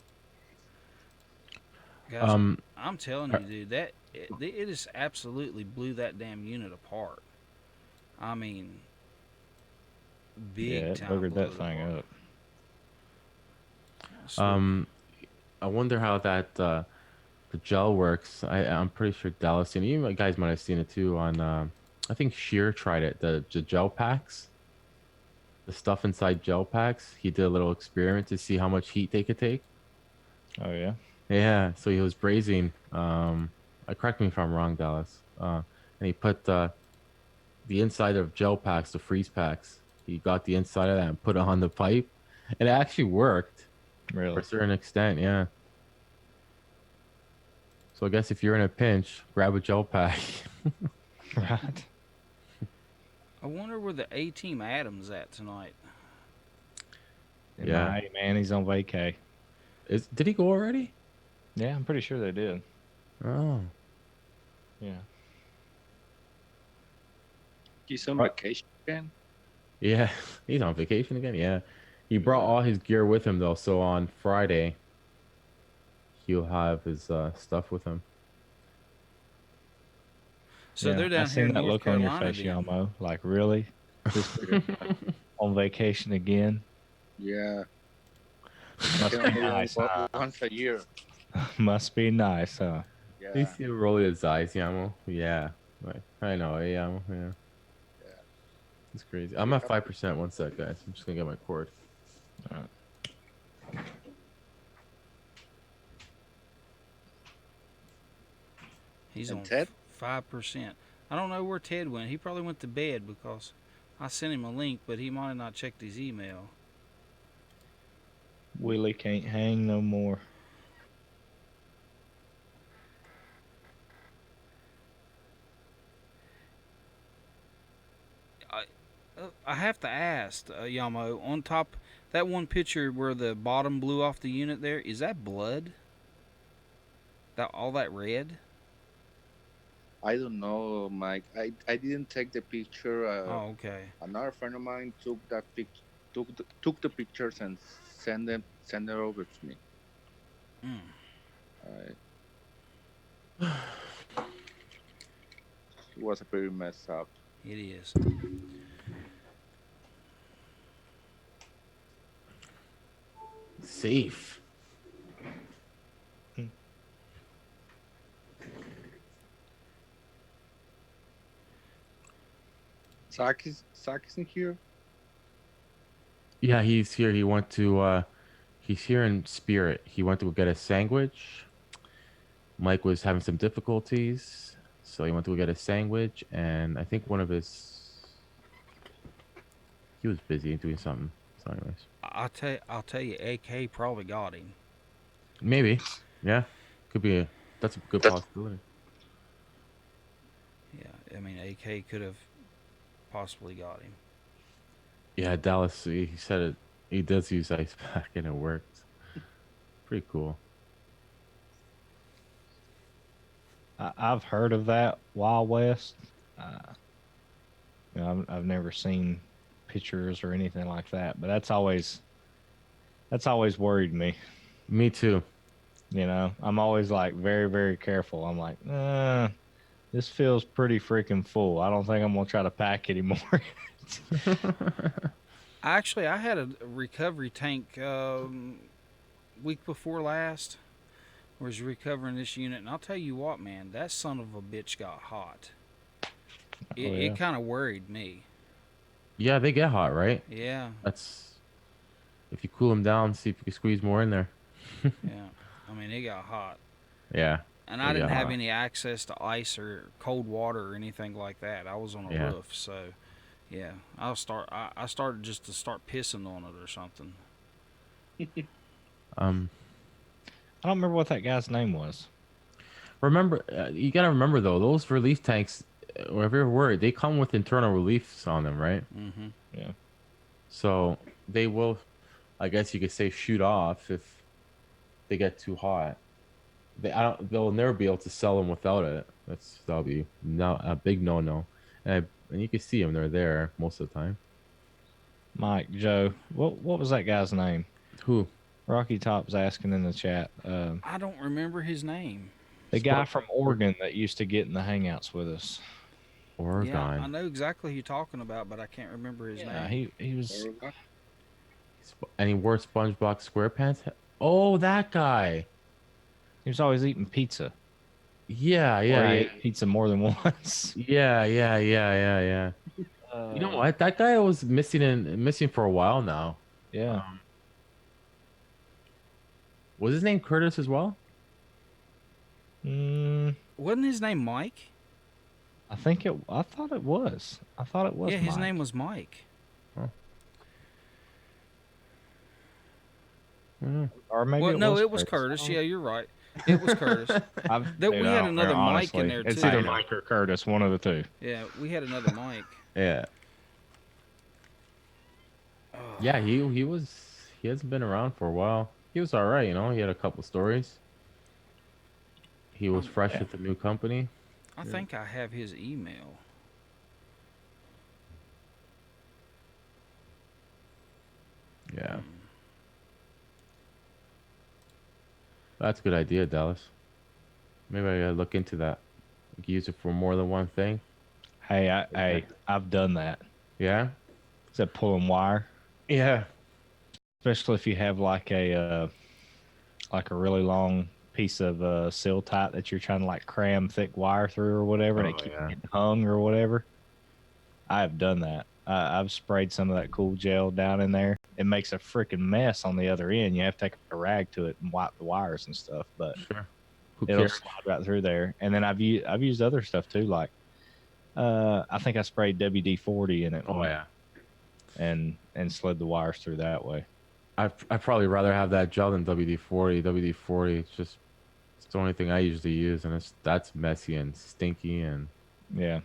Guys, Um. I'm telling you, dude, that it just absolutely blew that damn unit apart. I mean, big Yeah, it time. boogered blew that it thing apart. up. So, I wonder how that the gel works. I'm pretty sure Dallas and you guys might have seen it too on. I think Sheer tried it. The gel packs, the stuff inside gel packs. He did a little experiment to see how much heat they could take. Oh yeah. Yeah, so he was brazing. Correct me if I'm wrong, Dallas. And he put the inside of gel packs, the freeze packs. He got the inside of that and put it on the pipe, and it actually worked for Really? a certain extent. Yeah. So I guess if you're in a pinch, grab a gel pack. Right. I wonder where the A Team Adams at tonight. Yeah. Hey man, he's on vacay. Did he go already? Yeah, I'm pretty sure they did. Oh. Yeah. He's on Right. vacation again. Yeah, he's on vacation again. Yeah, he brought Yeah. all his gear with him though, so on Friday he'll have his stuff with him. So Yeah, they're down I here seen in that North look on Carolina. your face, then. Yamo. Like, really? This on vacation again? Yeah. Must Can be only nice. Huh? once a year. Must be nice, huh? You Yeah. see him rolling his eyes, Yamo. Yeah, like, I know, Yamo. Yeah, Yeah. it's crazy. I'm at 5%. One sec, guys. I'm just gonna get my cord. He's And on Ted? 5%. I don't know where Ted went. He probably went to bed because I sent him a link, but he might have not checked his email. Willie can't hang no more. I have to ask, Yamo, on top, that one picture where the bottom blew off the unit there, is that blood? All that red? I don't know, Mike. I didn't take the picture. Oh, okay. Another friend of mine took that took the pictures and sent it over to me. Mm. Alright. It was a pretty messed up. It is. Safe. Saki's in here. Yeah, he's here. He went to. He's here in spirit. He went to go get a sandwich. Mike was having some difficulties, so he went to go get a sandwich, and I think one of his. He was busy doing something. So, anyways, I'll tell you, AK probably got him. maybe, yeah, could be. That's a good possibility. Yeah, I mean, AK could have possibly got him. Yeah, Dallas. He said it. He does use ice pack, and it works. Pretty cool. I've heard of that Wild West. I've never seen pictures or anything like that, but that's always worried me. Me too. I'm always like very, very careful. I'm like, this feels pretty freaking full. I don't think I'm gonna try to pack anymore. Actually, I had a recovery tank week before last. Was recovering this unit, and I'll tell you what, man, that son of a bitch got hot. It kind of worried me. Yeah, they get hot, right? Yeah. That's if you cool them down, see if you can squeeze more in there. Yeah. I mean, it got hot. Yeah. And I didn't have any access to ice or cold water or anything like that. I was on a roof, so yeah. I started just to start pissing on it or something. I don't remember what that guy's name was. Remember, you gotta remember though, those relief tanks, whatever you're worried, they come with internal reliefs on them, right? Mm-hmm. Yeah. So they will, I guess you could say, shoot off if they get too hot. They'll never be able to sell them without it. That'll be a big no. And you can see them; they're there most of the time. Mike, Joe, what was that guy's name? Who? Rocky Top's asking in the chat. I don't remember his name. The guy from Oregon that used to get in the hangouts with us. Oregon. Yeah, I know exactly who you're talking about, but I can't remember his name. He was. And he wore SpongeBob SquarePants. Oh, that guy. He was always eating pizza. Yeah. He ate pizza more than once. Yeah. You know what? That guy was missing for a while now. Yeah. Was his name Curtis as well? Wasn't his name Mike? I thought it was. Yeah, his Mike. name was Mike. Huh. Or maybe it was Curtis. Yeah, you're right. It was Curtis. We had another Mike in there, too. It's either Mike or Curtis, one of the two. Yeah, we had another Mike. Yeah. Yeah, he hasn't been around for a while. He was all right, He had a couple stories. He was fresh at the new company. I think I have his email. Yeah. That's a good idea, Dallas. Maybe I gotta look into that. You can use it for more than one thing. Hey, I've done that. Yeah? Is that pulling wire? Yeah. Especially if you have like a really long piece of seal tight that you're trying to like cram thick wire through or whatever, and it keeps getting hung or whatever. I have done that. I've sprayed some of that cool gel down in there. It makes a freaking mess on the other end. You have to take a rag to it and wipe the wires and stuff, but Sure. it'll slide right through there. And then I've used other stuff too, like I think I sprayed WD-40 in it. Oh yeah. And slid the wires through that way. I'd probably rather have that gel than WD-40. WD-40, it's the only thing I usually use, and that's messy and stinky and yeah.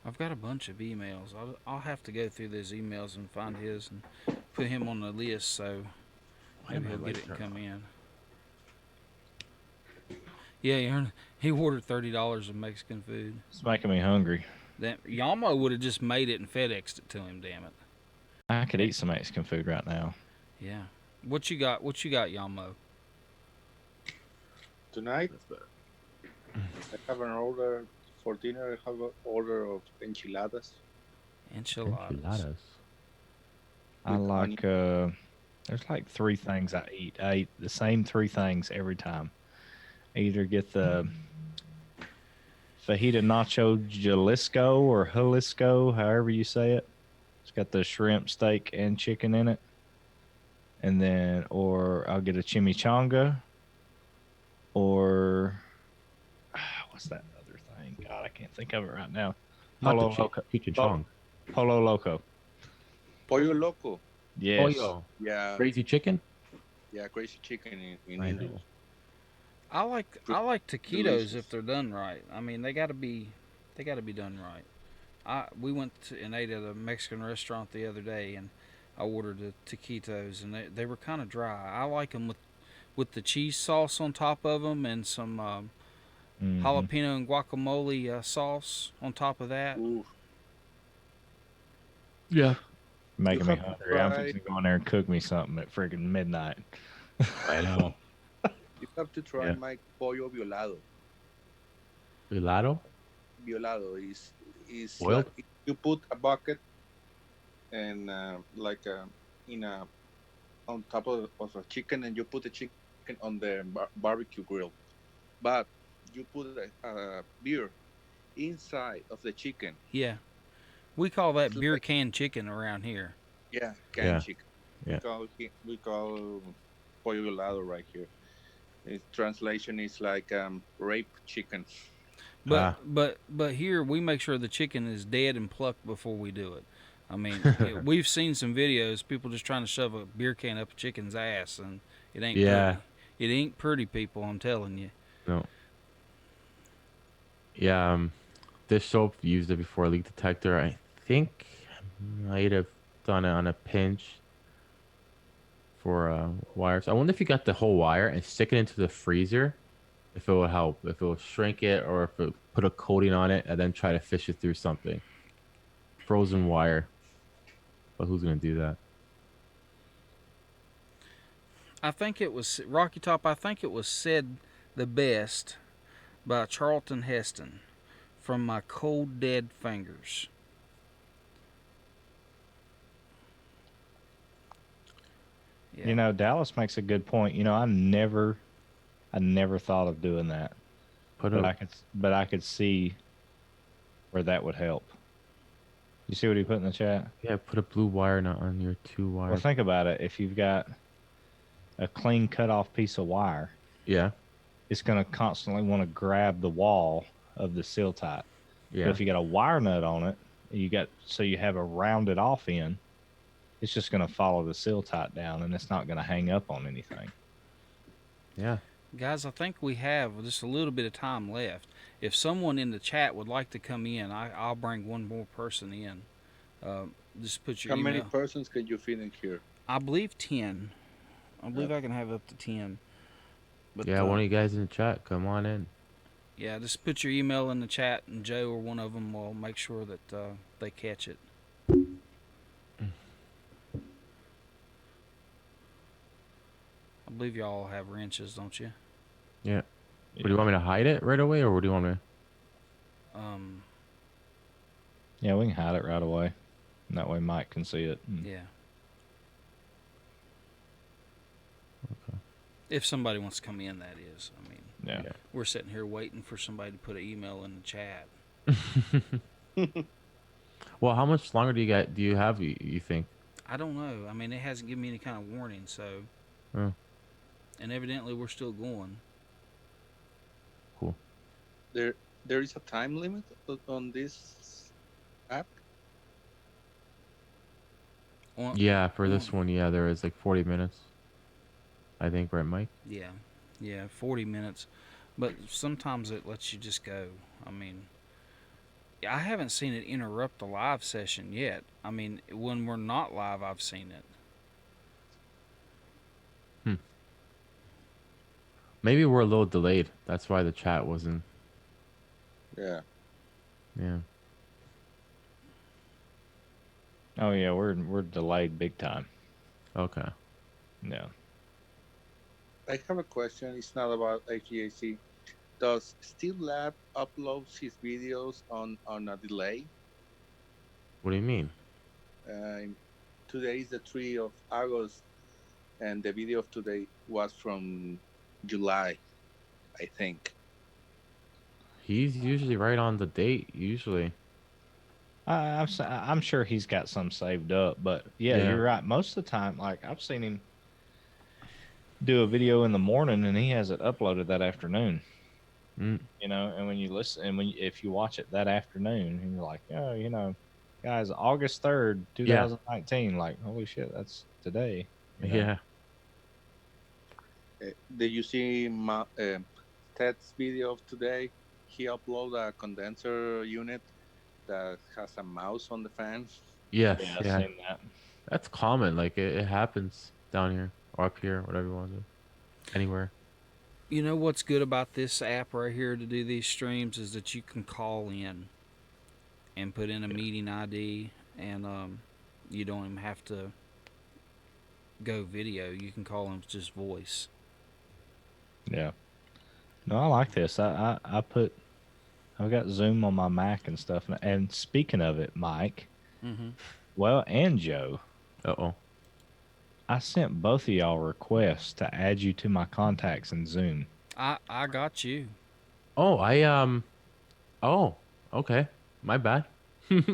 I've got a bunch of emails. I'll have to go through those emails and find his and put him on the list so maybe he'll get it and come in. Yeah, he ordered $30 of Mexican food. It's making me hungry. That Yamo would have just made it and FedExed it to him. Damn it! I could eat some Mexican food right now. Yeah. What you got? What you got, Yamo? Tonight, That's better. I have an order for dinner. I have an order of enchiladas Enchiladas. Enchiladas. I with like onion. there's like three things I eat. I eat the same three things every time. I either get the fajita nacho Jalisco or Jalisco, however you say it. It's got the shrimp, steak, and chicken in it. And then, or I'll get a chimichanga, or what's that other thing? God, I can't think of it right now. Not the Polo Loco. Cheech and Po- Chong. Polo Loco. Pollo loco. Yes. Pollo. Yeah, Crazy chicken. yeah, crazy chicken in I English. know. I like taquitos Delicious. if they're done right. I mean, they got to be done right. We went and ate at a Mexican restaurant the other day, and I ordered the taquitos, and they were kind of dry. I like them with the cheese sauce on top of them and some Mhm. jalapeno and guacamole sauce on top of that. Ooh, Yeah. Making you me have to hungry. I'm try. fixing to go in there and cook me something at friggin' midnight. I know. You have to try Yeah. my pollo violado. Gelato. Violado is like Boiled. you put a bucket and like in a on top of a chicken, and you put the chicken on the barbecue grill, but you put a beer inside of the chicken. Yeah, we call It's that beer like, can chicken around here. yeah, canned Yeah. chicken. Yeah. We call pollo violado right here. Its translation is like rape chicken. But Ah. but here we make sure the chicken is dead and plucked before we do it. I mean, we've seen some videos people just trying to shove a beer can up a chicken's ass, and it ain't Yeah. pretty. It ain't pretty, people. I'm telling you. No. Yeah. Dish soap used it before leak detector. I think I might have done it on a pinch for wires. I wonder if you got the whole wire and stick it into the freezer, if it will help. If it will shrink it, or if it put a coating on it and then try to fish it through something. Frozen wire. But who's gonna do that? I think it was Rocky Top. I think it was said the best by Charlton Heston from My Cold Dead Fingers. Yeah. You know, Dallas makes a good point. You know, I never thought of doing that, Put but a I could see where that would help. You see what he put in the chat? yeah, put a blue wire not on your two Well, wire. think about it. If you've got a clean cut off piece of wire, Yeah. it's going to constantly want to grab the wall of the seal tight. But Yeah. if you got a wire nut on it, you have a rounded off end, it's just going to follow the seal tight down, and it's not going to hang up on anything. Yeah. Guys, I think we have just a little bit of time left. If someone in the chat would like to come in, I'll bring one more person in. Just put your How many email. persons can you fit in here? I believe 10. I believe I can have up to 10. But, Yeah, one of you guys in the chat, come on in. Yeah, just put your email in the chat, and Joe or one of them will make sure that they catch it. I believe y'all have wrenches, don't you? Yeah. But do you want me to hide it right away, or do you want me to? Yeah, we can hide it right away. And that way Mike can see it. Yeah. Okay. If somebody wants to come in, that is. I mean, Yeah. we're sitting here waiting for somebody to put an email in the chat. Well, how much longer do you have? You think? I don't know. I mean, it hasn't given me any kind of warning, so. Oh. And evidently, we're still going. Cool. There is a time limit on this app. Yeah, for this one, yeah, there is like 40 minutes. I think, right, Mike? Yeah, 40 minutes. But sometimes it lets you just go. I mean, I haven't seen it interrupt the live session yet. I mean, when we're not live, I've seen it. Maybe we're a little delayed. That's why the chat wasn't. Yeah. Yeah. Oh yeah, we're delayed big time. Okay. Yeah. I have a question. It's not about HVAC. Does Steel Lab upload his videos on a delay? What do you mean? Uh, Today is the 3rd of August, and the video of today was from July, I think. He's usually right on the date. Usually. I'm sure he's got some saved up, but yeah, Yeah. you're right. Most of the time, like I've seen him do a video in the morning and he has it uploaded that afternoon. Mm, You know, and when you listen and if you watch it that afternoon and you're like, oh, guys, August 3rd, yeah. 2019, like holy shit, that's today. You know? Yeah. Did you see Ted's video of today? He uploaded a condenser unit that has a mouse on the fan. Yes. Yeah, I've Yeah. seen that. That's common. Like it happens down here or up here, whatever you want to do. Anywhere. You know what's good about this app right here to do these streams is that you can call in and put in a meeting ID, and you don't even have to go video. You can call them just voice. Yeah. No, I like this. I've got Zoom on my Mac and stuff. And speaking of it, Mike, Mm-hmm. well, and Joe, Uh-oh. I sent both of y'all requests to add you to my contacts in Zoom. I got you. Oh, oh, okay. My bad. Mike,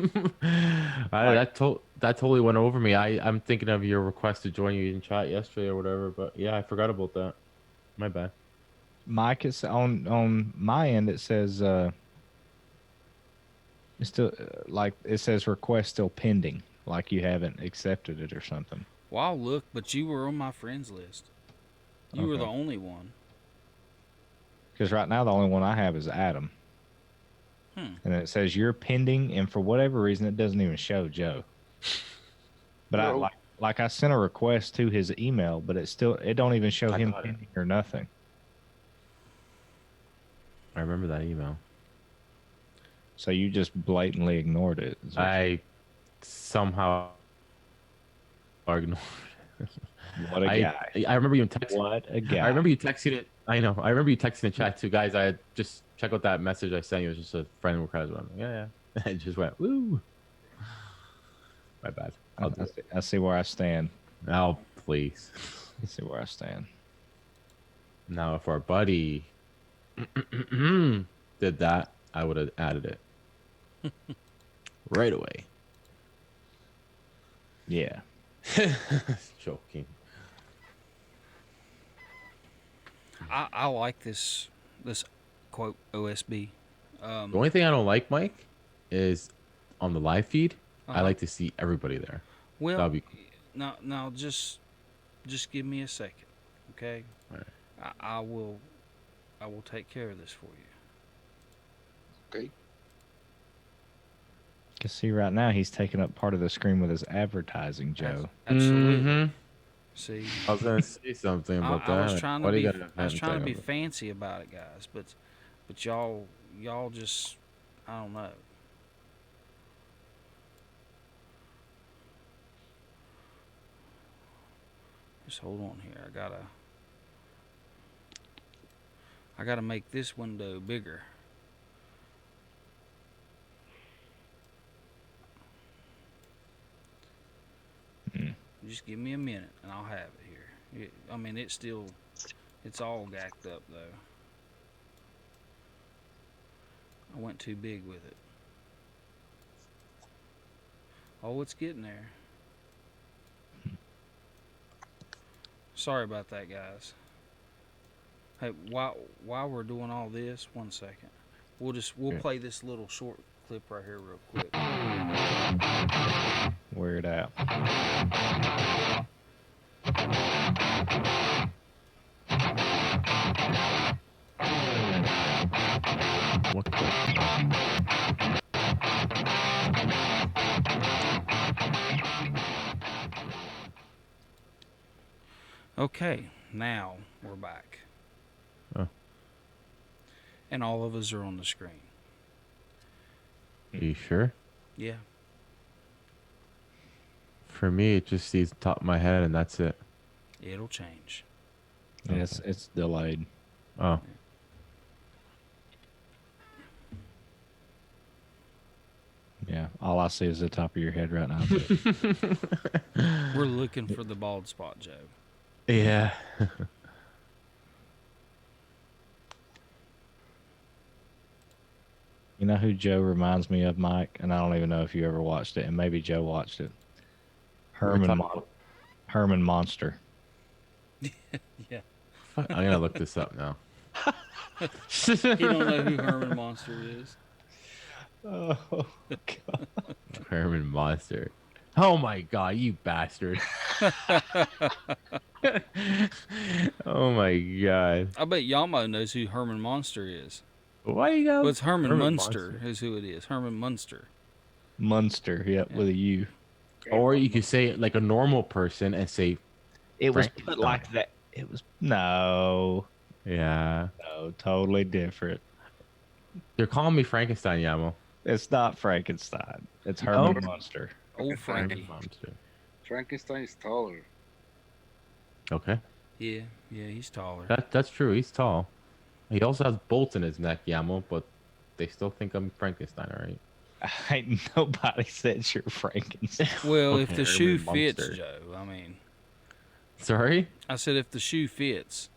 That totally went over me. I'm thinking of your request to join you in chat yesterday or whatever, but yeah, I forgot about that. My bad. Mike, it's on my end. It says it's still like it says request still pending, like you haven't accepted it or something. Well, I'll look, but you were on my friends list. You were the Okay. only one. Because right now the only one I have is Adam, and it says you're pending, and for whatever reason it doesn't even show Joe. But I bro, like I sent a request to his email, but it don't even show I him got it. pending or nothing. I remember that email. So you just blatantly ignored it. I somehow ignored. What a guy! I remember you texting. What a guy! I remember you texting it. I know. I remember you texting the chat too, guys. I just check out that message I sent you. It was just a friend request. I'm like, yeah. It just went woo. My bad. I see where I stand. Now, please. I see where I stand. Now, if our buddy did that, I would have added it right away. Yeah. Joking. I like this quote OSB. The only thing I don't like, Mike, is on the live feed. I Uh-huh. like to see everybody there. Well, That'd be now just give me a second, okay? All right. I will take care of this for you. okay. Can see right now he's taking up part of the screen with his advertising, Joe. Absolutely. Mhm. See, I was gonna say something about that. I was trying Why to do you be gotta I was trying to be advertise? fancy about it, guys, but y'all just I don't know. Just hold on here. I gotta make this window bigger. Just give me a minute and I'll have it here. I mean, it's all gacked up though. I went too big with it. Oh, it's getting there. Sorry about that, guys. Hey, while we're doing all this, 1 second. We'll play this little short clip right here real quick. Weird out. What the? Okay, now we're back. Oh. And all of us are on the screen. Are you sure? Yeah. For me, it just sees the top of my head, and that's it. It'll change. And it's delayed. Oh, Yeah, all I see is the top of your head right now. But We're looking for the bald spot, Joe. yeah. you know who Joe reminds me of, Mike? And I don't even know if you ever watched it, and maybe Joe watched it. Herman Monster. Yeah. Fuck, I'm gonna look this up now. You don't know who Herman Monster is? Oh God! Herman Monster. Oh my god, you bastard. Oh my god. I bet Yamo knows who Herman Monster is. Why you got Well, it's Herman Munster Monster? is who it is. Herman Munster. Munster, yep, with a U. Or you could say it like a normal person and say, It was Frankenstein. put like that. It was no, yeah. totally different. They're calling me Frankenstein, Yamo. It's not Frankenstein. It's Herman Munster. Old Frankie. Monster. Frankenstein is taller. Okay. Yeah, he's taller. That's true. He's tall. He also has bolts in his neck, Yamo, but they still think I'm Frankenstein, all right? Ain't nobody said you're Frankenstein. Well, if Okay, the shoe Herman fits, Munster. Joe. I mean, Sorry? I said if the shoe fits.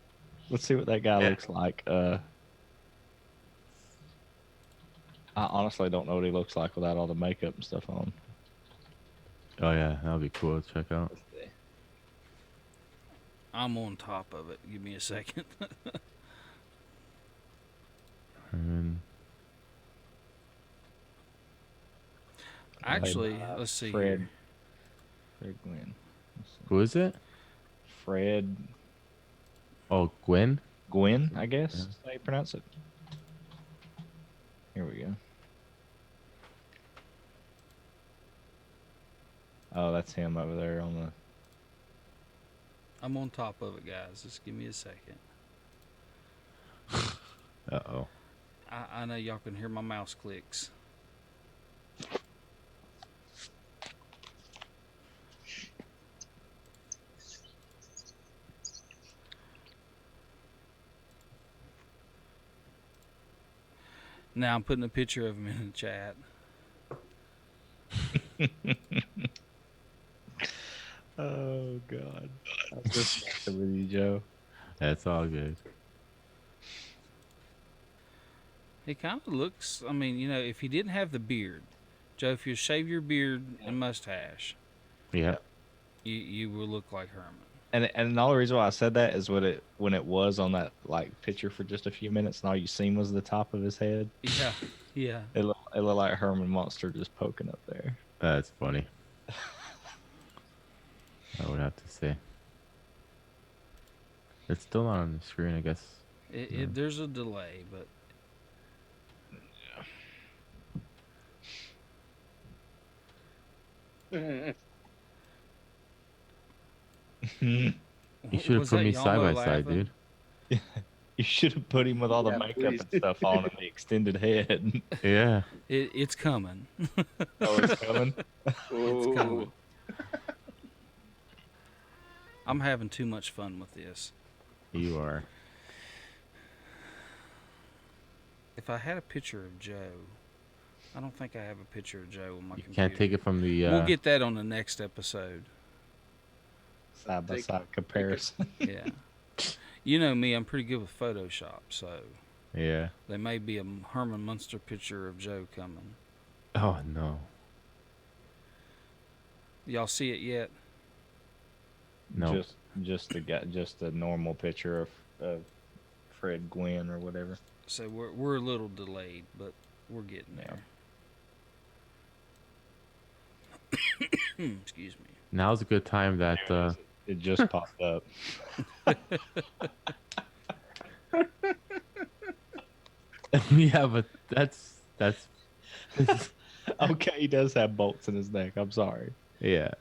Let's see what that guy looks like. I honestly don't know what he looks like without all the makeup and stuff on. Oh, yeah. That'll be cool to check out. I'm on top of it. Give me a second. Herman. Actually, let's see. Fred. Here. Fred Gwynn. Let's see. Who is it? Fred Oh, Gwen? Gwynn, I guess. Yeah. That's how you pronounce it. Here we go. Oh, that's him over there on the. I'm on top of it, guys. Just give me a second. Uh-oh. I know y'all can hear my mouse clicks. Now I'm putting a picture of him in the chat. Oh God! I'm just messing with you, Joe. That's all good. He kind of looks. I mean, if he didn't have the beard, Joe, if you shave your beard and mustache, Yeah. you will look like Herman. And the only reason why I said that is when it was on that like picture for just a few minutes, and all you seen was the top of his head. Yeah, yeah. It looked like Herman Monster just poking up there. That's funny. I would have to say. It's still not on the screen, I guess. There's a delay, but You should have Was put that me side by Yamo side, laughing? dude. You should have put him with all the Yeah, makeup please. and stuff on and the extended head. Yeah. It's coming. Oh, it's coming. It's coming. I'm having too much fun with this. You are. If I had a picture of Joe, I don't think I have a picture of Joe on my You computer. can't take it from the. We'll get that on the next episode. Side by side comparison. Yeah. You know me, I'm pretty good with Photoshop, so Yeah. there may be a Herman Munster picture of Joe coming. Oh no. Y'all see it yet? No. Just a normal picture of Fred Gwynn or whatever. So we're a little delayed, but we're getting there. Excuse me. Now's a good time that. It just popped up. Yeah, but that's. Okay, he does have bolts in his neck. I'm sorry. Yeah.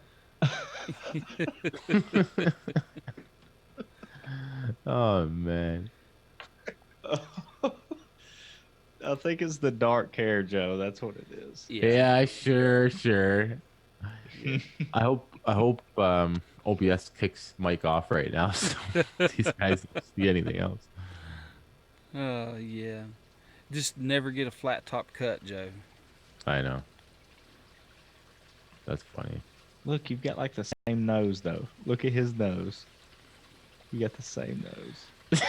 Oh man. I think it's the dark hair, Joe. That's what it is. Yeah, sure. I I hope OBS kicks Mike off right now, so these guys don't see anything else. Yeah. Just never get a flat top cut, Joe. I know. That's funny. Look, you've got like the same nose though. Look at his nose. You got the same nose.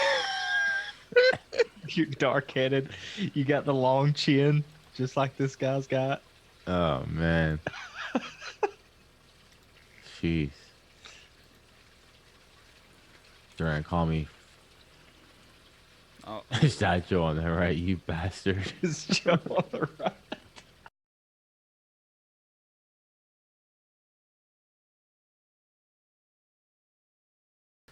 You're dark headed. You got the long chin, just like this guy's got. Oh man. Jeez. Trying to call me Oh, Shot Joe on the right, you bastard. His Joe on the right.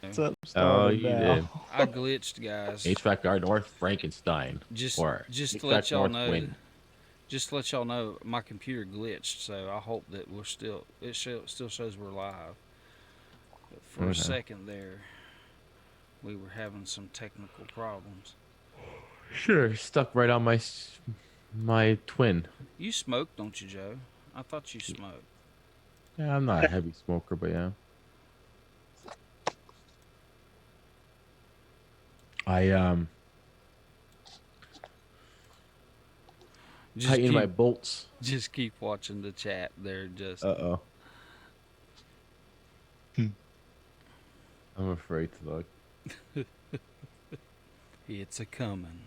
What's up, Oh, starting you now? did. I glitched, guys. HVAC guard North Frankenstein. Just or just to HVAC let y'all North know. Win. Just to let y'all know, my computer glitched, so I hope that we're still. Still shows we're live. But for a Okay. second there, we were having some technical problems. Sure, stuck right on my twin. You smoke, don't you, Joe? I thought you smoked. Yeah, I'm not a heavy smoker, but yeah. I Just tighten keep, my bolts. just keep watching the chat there. Just Uh-oh. I'm afraid to look. it's a coming.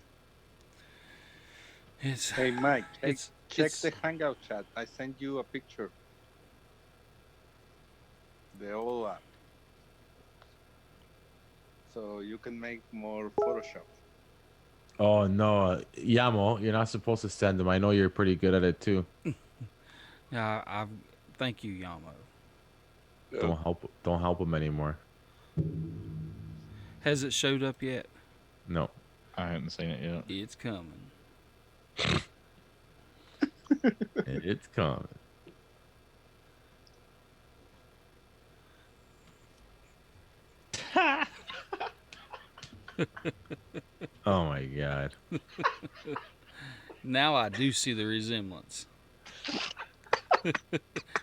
It's Hey, Mike, it's check it's, the Hangout chat. I sent you a picture. The old app. So you can make more Photoshop. Oh no, Yamo, you're not supposed to send them. I know you're pretty good at it too. yeah. I thank you, Yamo. Don't help them anymore. Has it showed up yet? No. I haven't seen it yet. It's coming. It's coming. Oh my god. Now I do see the resemblance.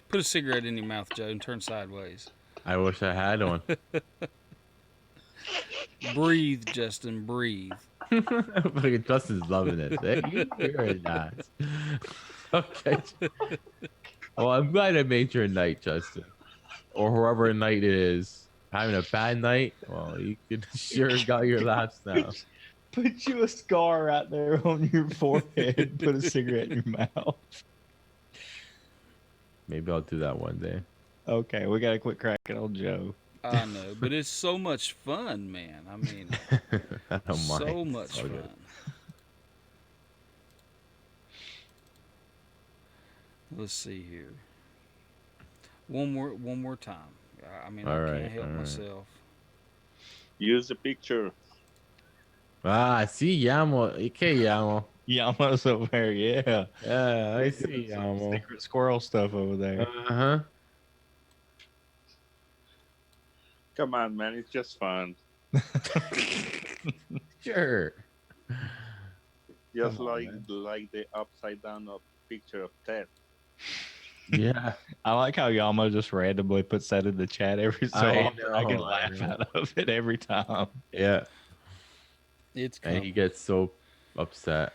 Put a cigarette in your mouth, Joe, and turn sideways. I wish I had one. Breathe, Justin, breathe. But Justin's loving it. You're nice. Okay. Well, I'm glad I made your night, Justin. Or whoever night it is. Having a bad night? Well, you could sure got your laughs now. Put you a scar right there on your forehead. Put a cigarette in your mouth. Maybe I'll do that one day. Okay, we gotta quit cracking on Joe. I know, but it's so much fun, man. I mean, I don't mind. so It's much all fun. good. Let's see here. One more time. I mean, I All can't right, help all right. myself. Use the picture. Ah, I see Yamo. Okay, Yamo. Yamo's over there, yeah. Yeah, I He's see doing some Yamo. secret squirrel stuff over there. Uh-huh. Come on, man. It's just fun. Sure. Just Come on, like the upside down of picture of Ted. Yeah. I like how Yamo just randomly puts that in the chat every so I often. I can know, I laugh know. out of it every time. Yeah. It's And coming. he gets so upset.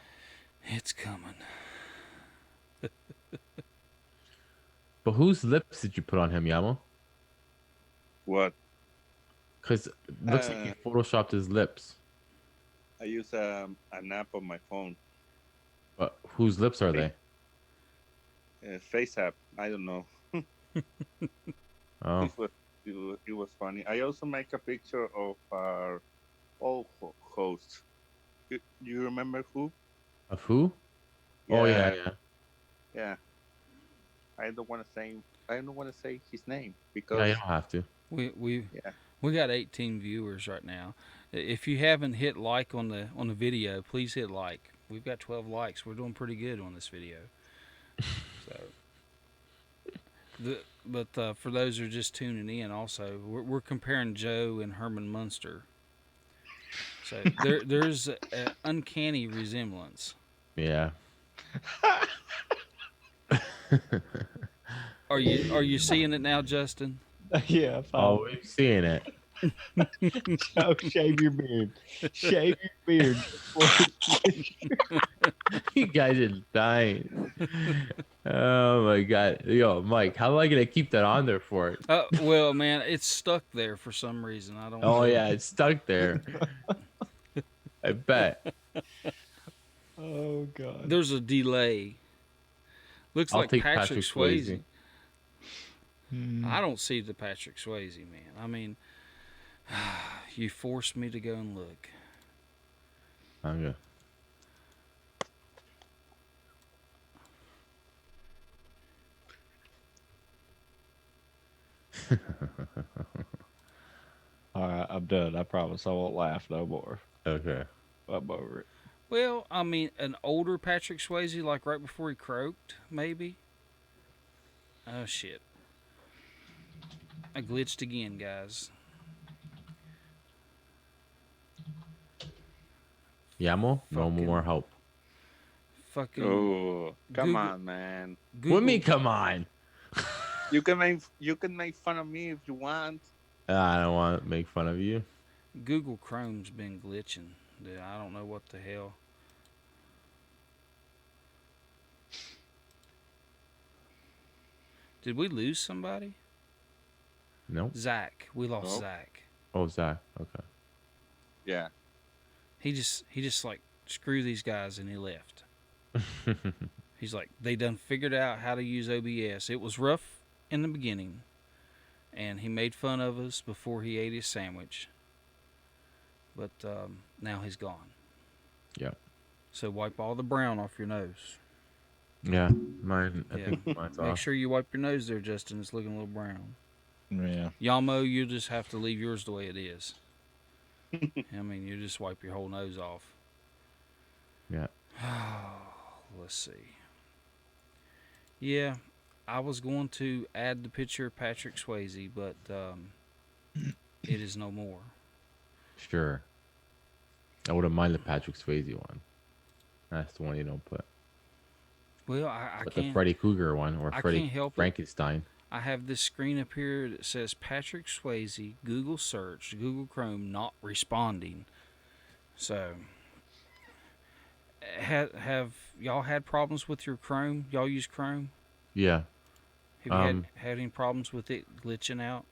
It's coming. But whose lips did you put on him, Yamo? What? Because it looks like you photoshopped his lips. I use an app on my phone. But whose lips are they? Face app. I don't know. Oh. It was funny. I also make a picture of our old host. You remember who? Of who? Oh, yeah, yeah. Yeah. I don't want to say his name Yeah, because you don't have to. We got 18 viewers right now. If you haven't hit like on the video, please hit like. We've got 12 likes. We're doing pretty good on this video. But for those who are just tuning in, also we're comparing Joe and Herman Munster. So there's an uncanny resemblance. Yeah. Are you seeing it now, Justin? Yeah, Oh, we're seeing it. Joe, shave your beard. Shave your beard. You guys are dying. Oh my god. Yo, Mike, how am I gonna keep that on there for? Well, man, it's stuck there for some reason. I don't Oh know. yeah, it's stuck there. I bet. Oh God. There's a delay. Looks I'll like take Patrick Patrick Swayze. Swayze. I don't see the Patrick Swayze, man. I mean, you forced me to go and look. I'm good. All right, I'm done. I promise I won't laugh no more. Okay. I'm over it. Well, I mean, an older Patrick Swayze, like right before he croaked, maybe. Oh shit! I glitched again, guys. Yamo, no Fucking- more help. Fucking. Oh, come Google- on, man. Google, What me? Come on. You can make fun of me if you want. I don't want to make fun of you. Google Chrome's been glitching. Dude, I don't know what the hell. Did we lose somebody? Nope. Zach. We lost Nope. Zach. Oh, Zach. Okay. Yeah. He just like screw these guys and he left. He's like, they done figured out how to use OBS. It was rough in the beginning, and he made fun of us before he ate his sandwich. But now he's gone. Yep. So wipe all the brown off your nose. Yeah, mine. I Yeah. think mine's Make off. sure you wipe your nose there, Justin. It's looking a little brown. Yeah. Yamo, you just have to leave yours the way it is. I mean, you just wipe your whole nose off. Yeah. Let's see. Yeah, I was going to add the picture of Patrick Swayze, but it is no more. Sure. I wouldn't mind the Patrick Swayze one. That's the one you don't put. Well, I But the can't. Freddy Krueger one or I Freddy can't help it. Frankenstein. I have this screen up here that says Patrick Swayze, Google search, Google Chrome not responding. So, have y'all had problems with your Chrome? Y'all use Chrome? Yeah. Have you had any problems with it glitching out?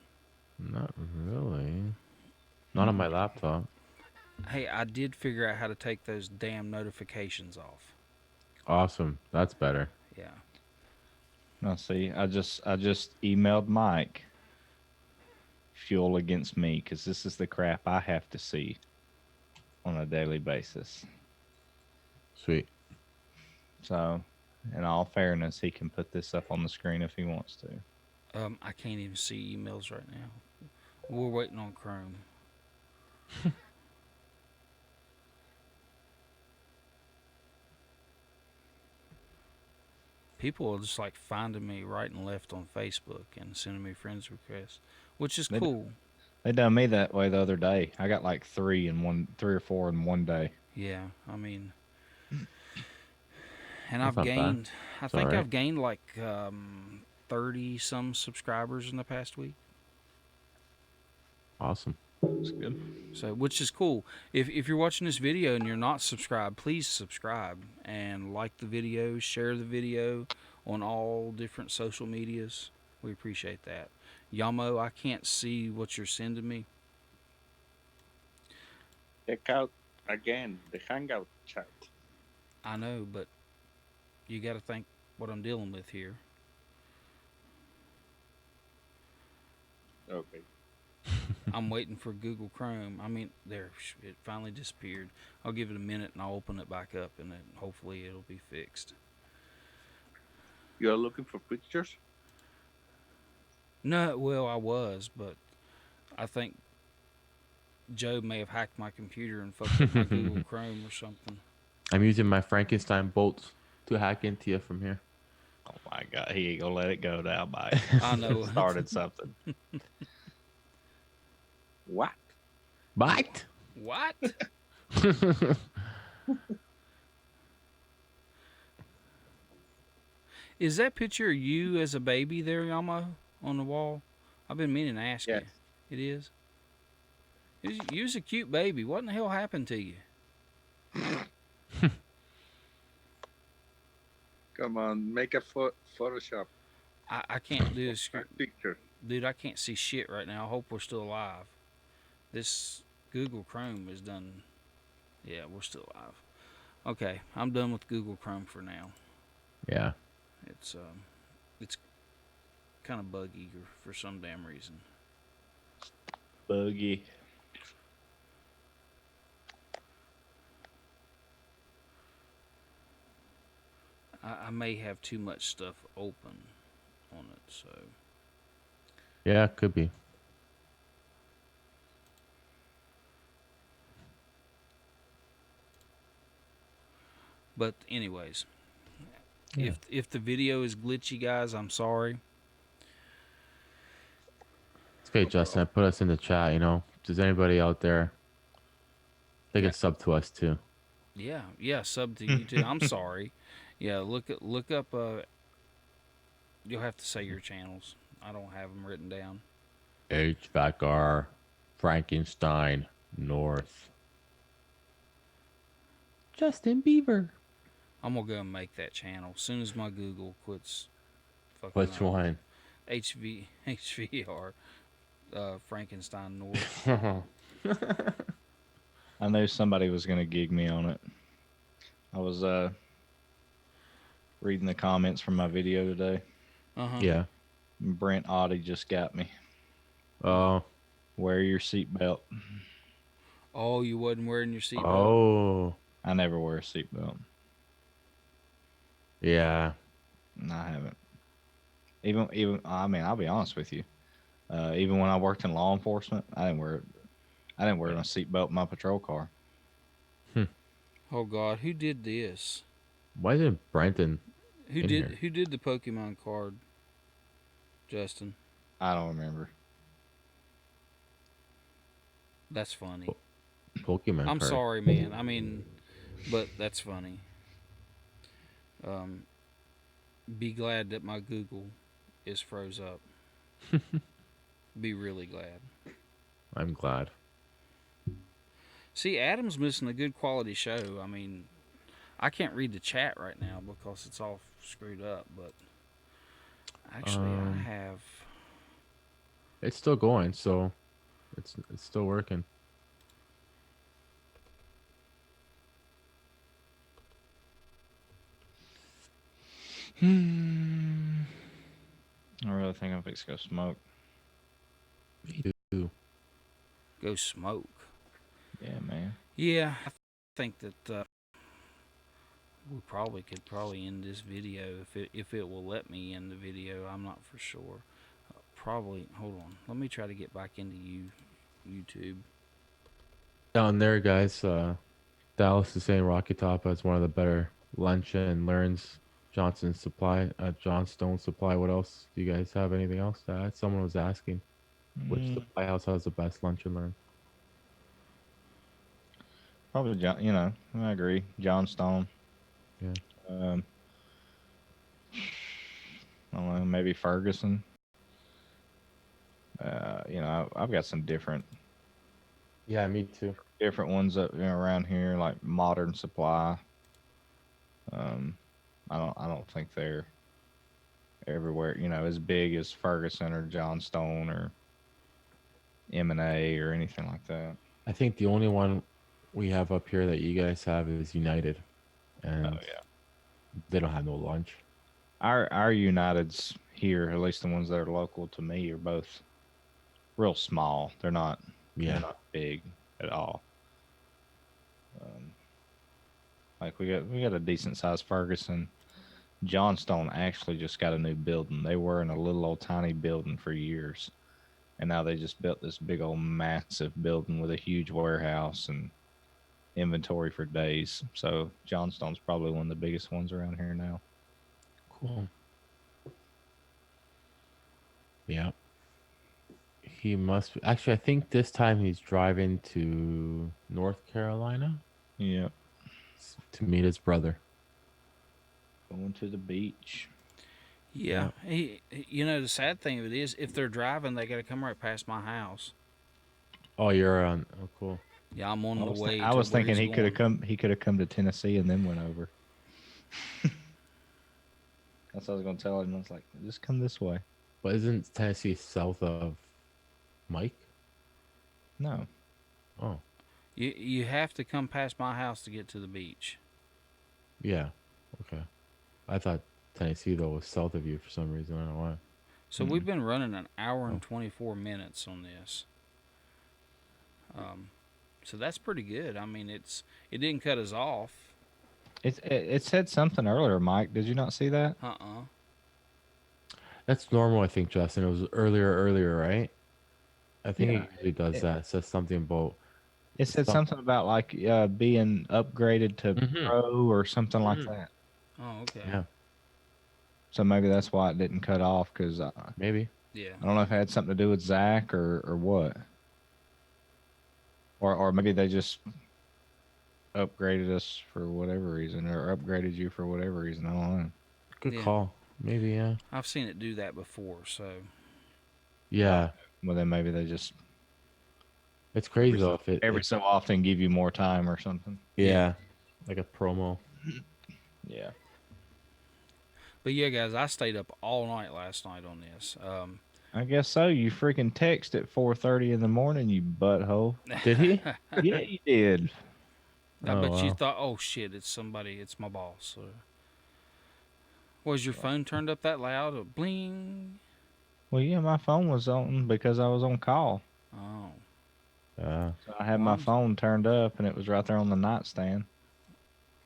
Not really. Not on my laptop. Hey, I did figure out how to take those damn notifications off. Awesome. That's better. Yeah. Now see, I just emailed Mike. Fuel against me, because this is the crap I have to see on a daily basis. Sweet. So, in all fairness, he can put this up on the screen if he wants to. I can't even see emails right now. We're waiting on Chrome. People are just like finding me right and left on Facebook and sending me friends requests, which is They- cool. They done me that way the other day. I got like three or four in one day. Yeah, I mean, and That's I've not bad. gained. I It's think alright. I've gained like 30 some subscribers in the past week. Awesome. It's good. So, which is cool. If you're watching this video and you're not subscribed, please subscribe and like the video, share the video on all different social medias. We appreciate that. Yamo, I can't see what you're sending me. Check out again the Hangout chat. I know, but you got to think what I'm dealing with here. Okay. I'm waiting for Google Chrome. I mean, there, it finally disappeared. I'll give it a minute and I'll open it back up, and then hopefully it'll be fixed. You're looking for pictures? No, well, I was, but I think Joe may have hacked my computer and fucked up my Google Chrome or something. I'm using my Frankenstein bolts to hack into you from here. Oh my God, he ain't gonna let it go now, Mike. I know. Started something. What? Bite? What? Is that picture of you as a baby there, Yama, on the wall? I've been meaning to ask Yes. you. It is? You was a cute baby. What in the hell happened to you? Come on, make a Photoshop I can't do this. picture. Dude, I can't see shit right now. I hope we're still alive. This Google Chrome is done. Yeah, we're still alive. Okay, I'm done with Google Chrome for now. Yeah. It's kind of buggy for some damn reason. Buggy. I may have too much stuff open on it, so Yeah, could be. but anyways, Yeah. if the video is glitchy, guys, I'm sorry. It's okay, Justin. I put us in the chat, you know. If there's anybody out there, they can sub to us too. Yeah, sub to you too. I'm sorry. Yeah, look up. You'll have to say your channels. I don't have them written down. HVAC Frankenstein North. Justin Bieber. I'm gonna go and make that channel as soon as my Google quits. Fucking Which up. one? HVR Frankenstein North. I knew somebody was gonna gig me on it. I was reading the comments from my video today. Yeah. Brent Audie just got me. Oh. Wear your seatbelt. Oh, you wasn't wearing your seatbelt. Oh. I never wear a seatbelt. Yeah. No, I haven't. Even I mean, I'll be honest with you. Even when I worked in law enforcement, I didn't wear my seatbelt in my patrol car. Oh God, who did this? Why isn't Brenton? Who In did here. who did the Pokemon card? Justin. I don't remember. That's funny. Pokemon I'm card. sorry, man. I mean, but that's funny. Be glad that my Google is froze up. Be really glad. I'm glad. See, Adam's missing a good quality show. I mean, I can't read the chat right now because it's all screwed up, but actually I have. It's still going, so it's still working. I really think I'm fixing to go smoke. Me too. Go smoke. Yeah, man. Yeah, I think that we could probably end this video if it will let me end the video. I'm not for sure. Probably. Hold on. Let me try to get back into YouTube. Down there, guys. Dallas is saying Rocky Top has one of the better lunch and learns. Johnstone Supply. What else? Do you guys have anything else to add? Someone was asking which supply house has the best lunch and learn. Probably John. You know, I agree. Johnstone. Yeah. I don't know. Maybe Ferguson. You know, I've got some different Yeah, me too. ones that around here, like Modern Supply. I don't think they're everywhere. You know, as big as Ferguson or Johnstone or M&A or anything like that. I think the only one we have up here that you guys have is United, and Oh yeah. they don't have no lunch. Our Uniteds here, at least the ones that are local to me, are both real small. They're not big at all. Like we got a decent sized Ferguson. Johnstone actually just got a new building. They were in a little old tiny building for years, and now they just built this big old massive building with a huge warehouse and inventory for days. So Johnstone's probably one of the biggest ones around here now. Cool. Yeah. He must actually. I think this time he's driving to North Carolina Yeah. to meet his brother. Going to the beach. Yeah. You know, the sad thing of it is, if they're driving, they got to come right past my house. Oh, you're on. Oh, cool. Yeah, I'm on I the was, way. I to was where thinking he's he could have going. come. He could have come to Tennessee and then went over. That's what I was gonna tell him. I was like, just come this way. But isn't Tennessee south of Mike? No, Oh, You have to come past my house to get to the beach. yeah. Okay. I thought Tennessee though was south of you for some reason. I don't know why. So Mm-mm. we've been running an hour and Oh. 24 minutes on this. So that's pretty good. I mean, it didn't cut us off. it said something earlier, Mike. Did you not see that? That's normal, I think, Justin. It was earlier, right? I think Yeah, it usually does it- that. It says something about It said some. something about like being upgraded to Mhm. pro or something like Mhm. that. Oh, okay. Yeah, So maybe that's why it didn't cut off because maybe. Yeah. I don't know if it had something to do with Zach or what, or maybe they just upgraded us for whatever reason or upgraded you for whatever reason. I don't know. Good Yeah. call. Maybe, yeah. I've seen it do that before. So Yeah. Well, then maybe they just It's crazy though if it every if, so often give you more time or something. yeah, like a promo. Yeah. But yeah, guys, I stayed up all night last night on this. I guess so. You freaking text at 4:30 in the morning, you butthole. Did he? Yeah, you did. I Oh, bet you wow. thought, oh shit, it's somebody, it's my boss. Was your phone turned up that loud? Or bling. Well, yeah, my phone was on because I was on call. Oh, Yeah. So I had Well, my I'm- phone turned up and it was right there on the nightstand.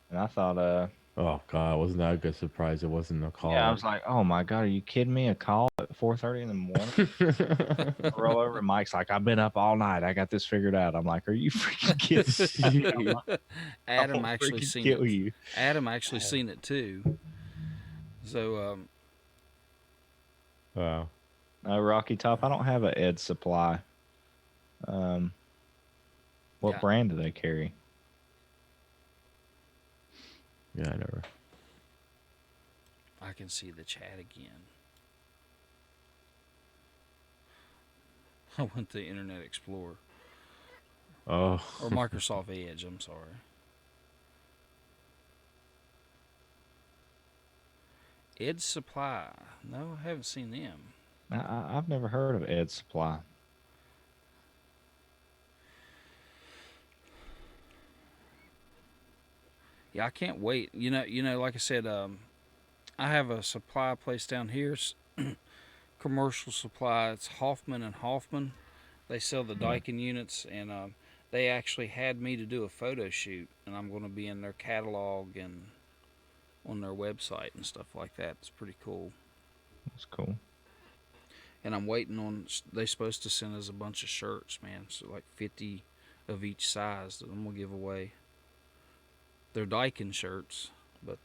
And I thought, Oh God, wasn't that a good surprise? It wasn't a call. yeah, I was like, oh my God, are you kidding me? A call at 4:30 in the morning? I roll over and Mike's like, I've been up all night. I got this figured out. I'm like, are you freaking kidding me? I'm like, Adam I'll actually freaking seen kill it. you. Adam actually seen it too. So Wow. Rocky Top, I don't have a Ed Supply. What Yeah. brand do they carry? Yeah, I never. I can see the chat again. I went to Internet Explorer Oh. or Microsoft Edge. I'm sorry. Ed Supply. No, I haven't seen them. I've never heard of Ed Supply. Yeah, I can't wait. You know, like I said, I have a supply place down here. Commercial supply. It's Hoffman and Hoffman. They sell the Daikin units, and they actually had me to do a photo shoot, and I'm going to be in their catalog and on their website and stuff like that. It's pretty cool. That's cool. And I'm waiting on. They're supposed to send us a bunch of shirts, man. So like 50 of each size that I'm gonna give away. They're Daikin shirts, but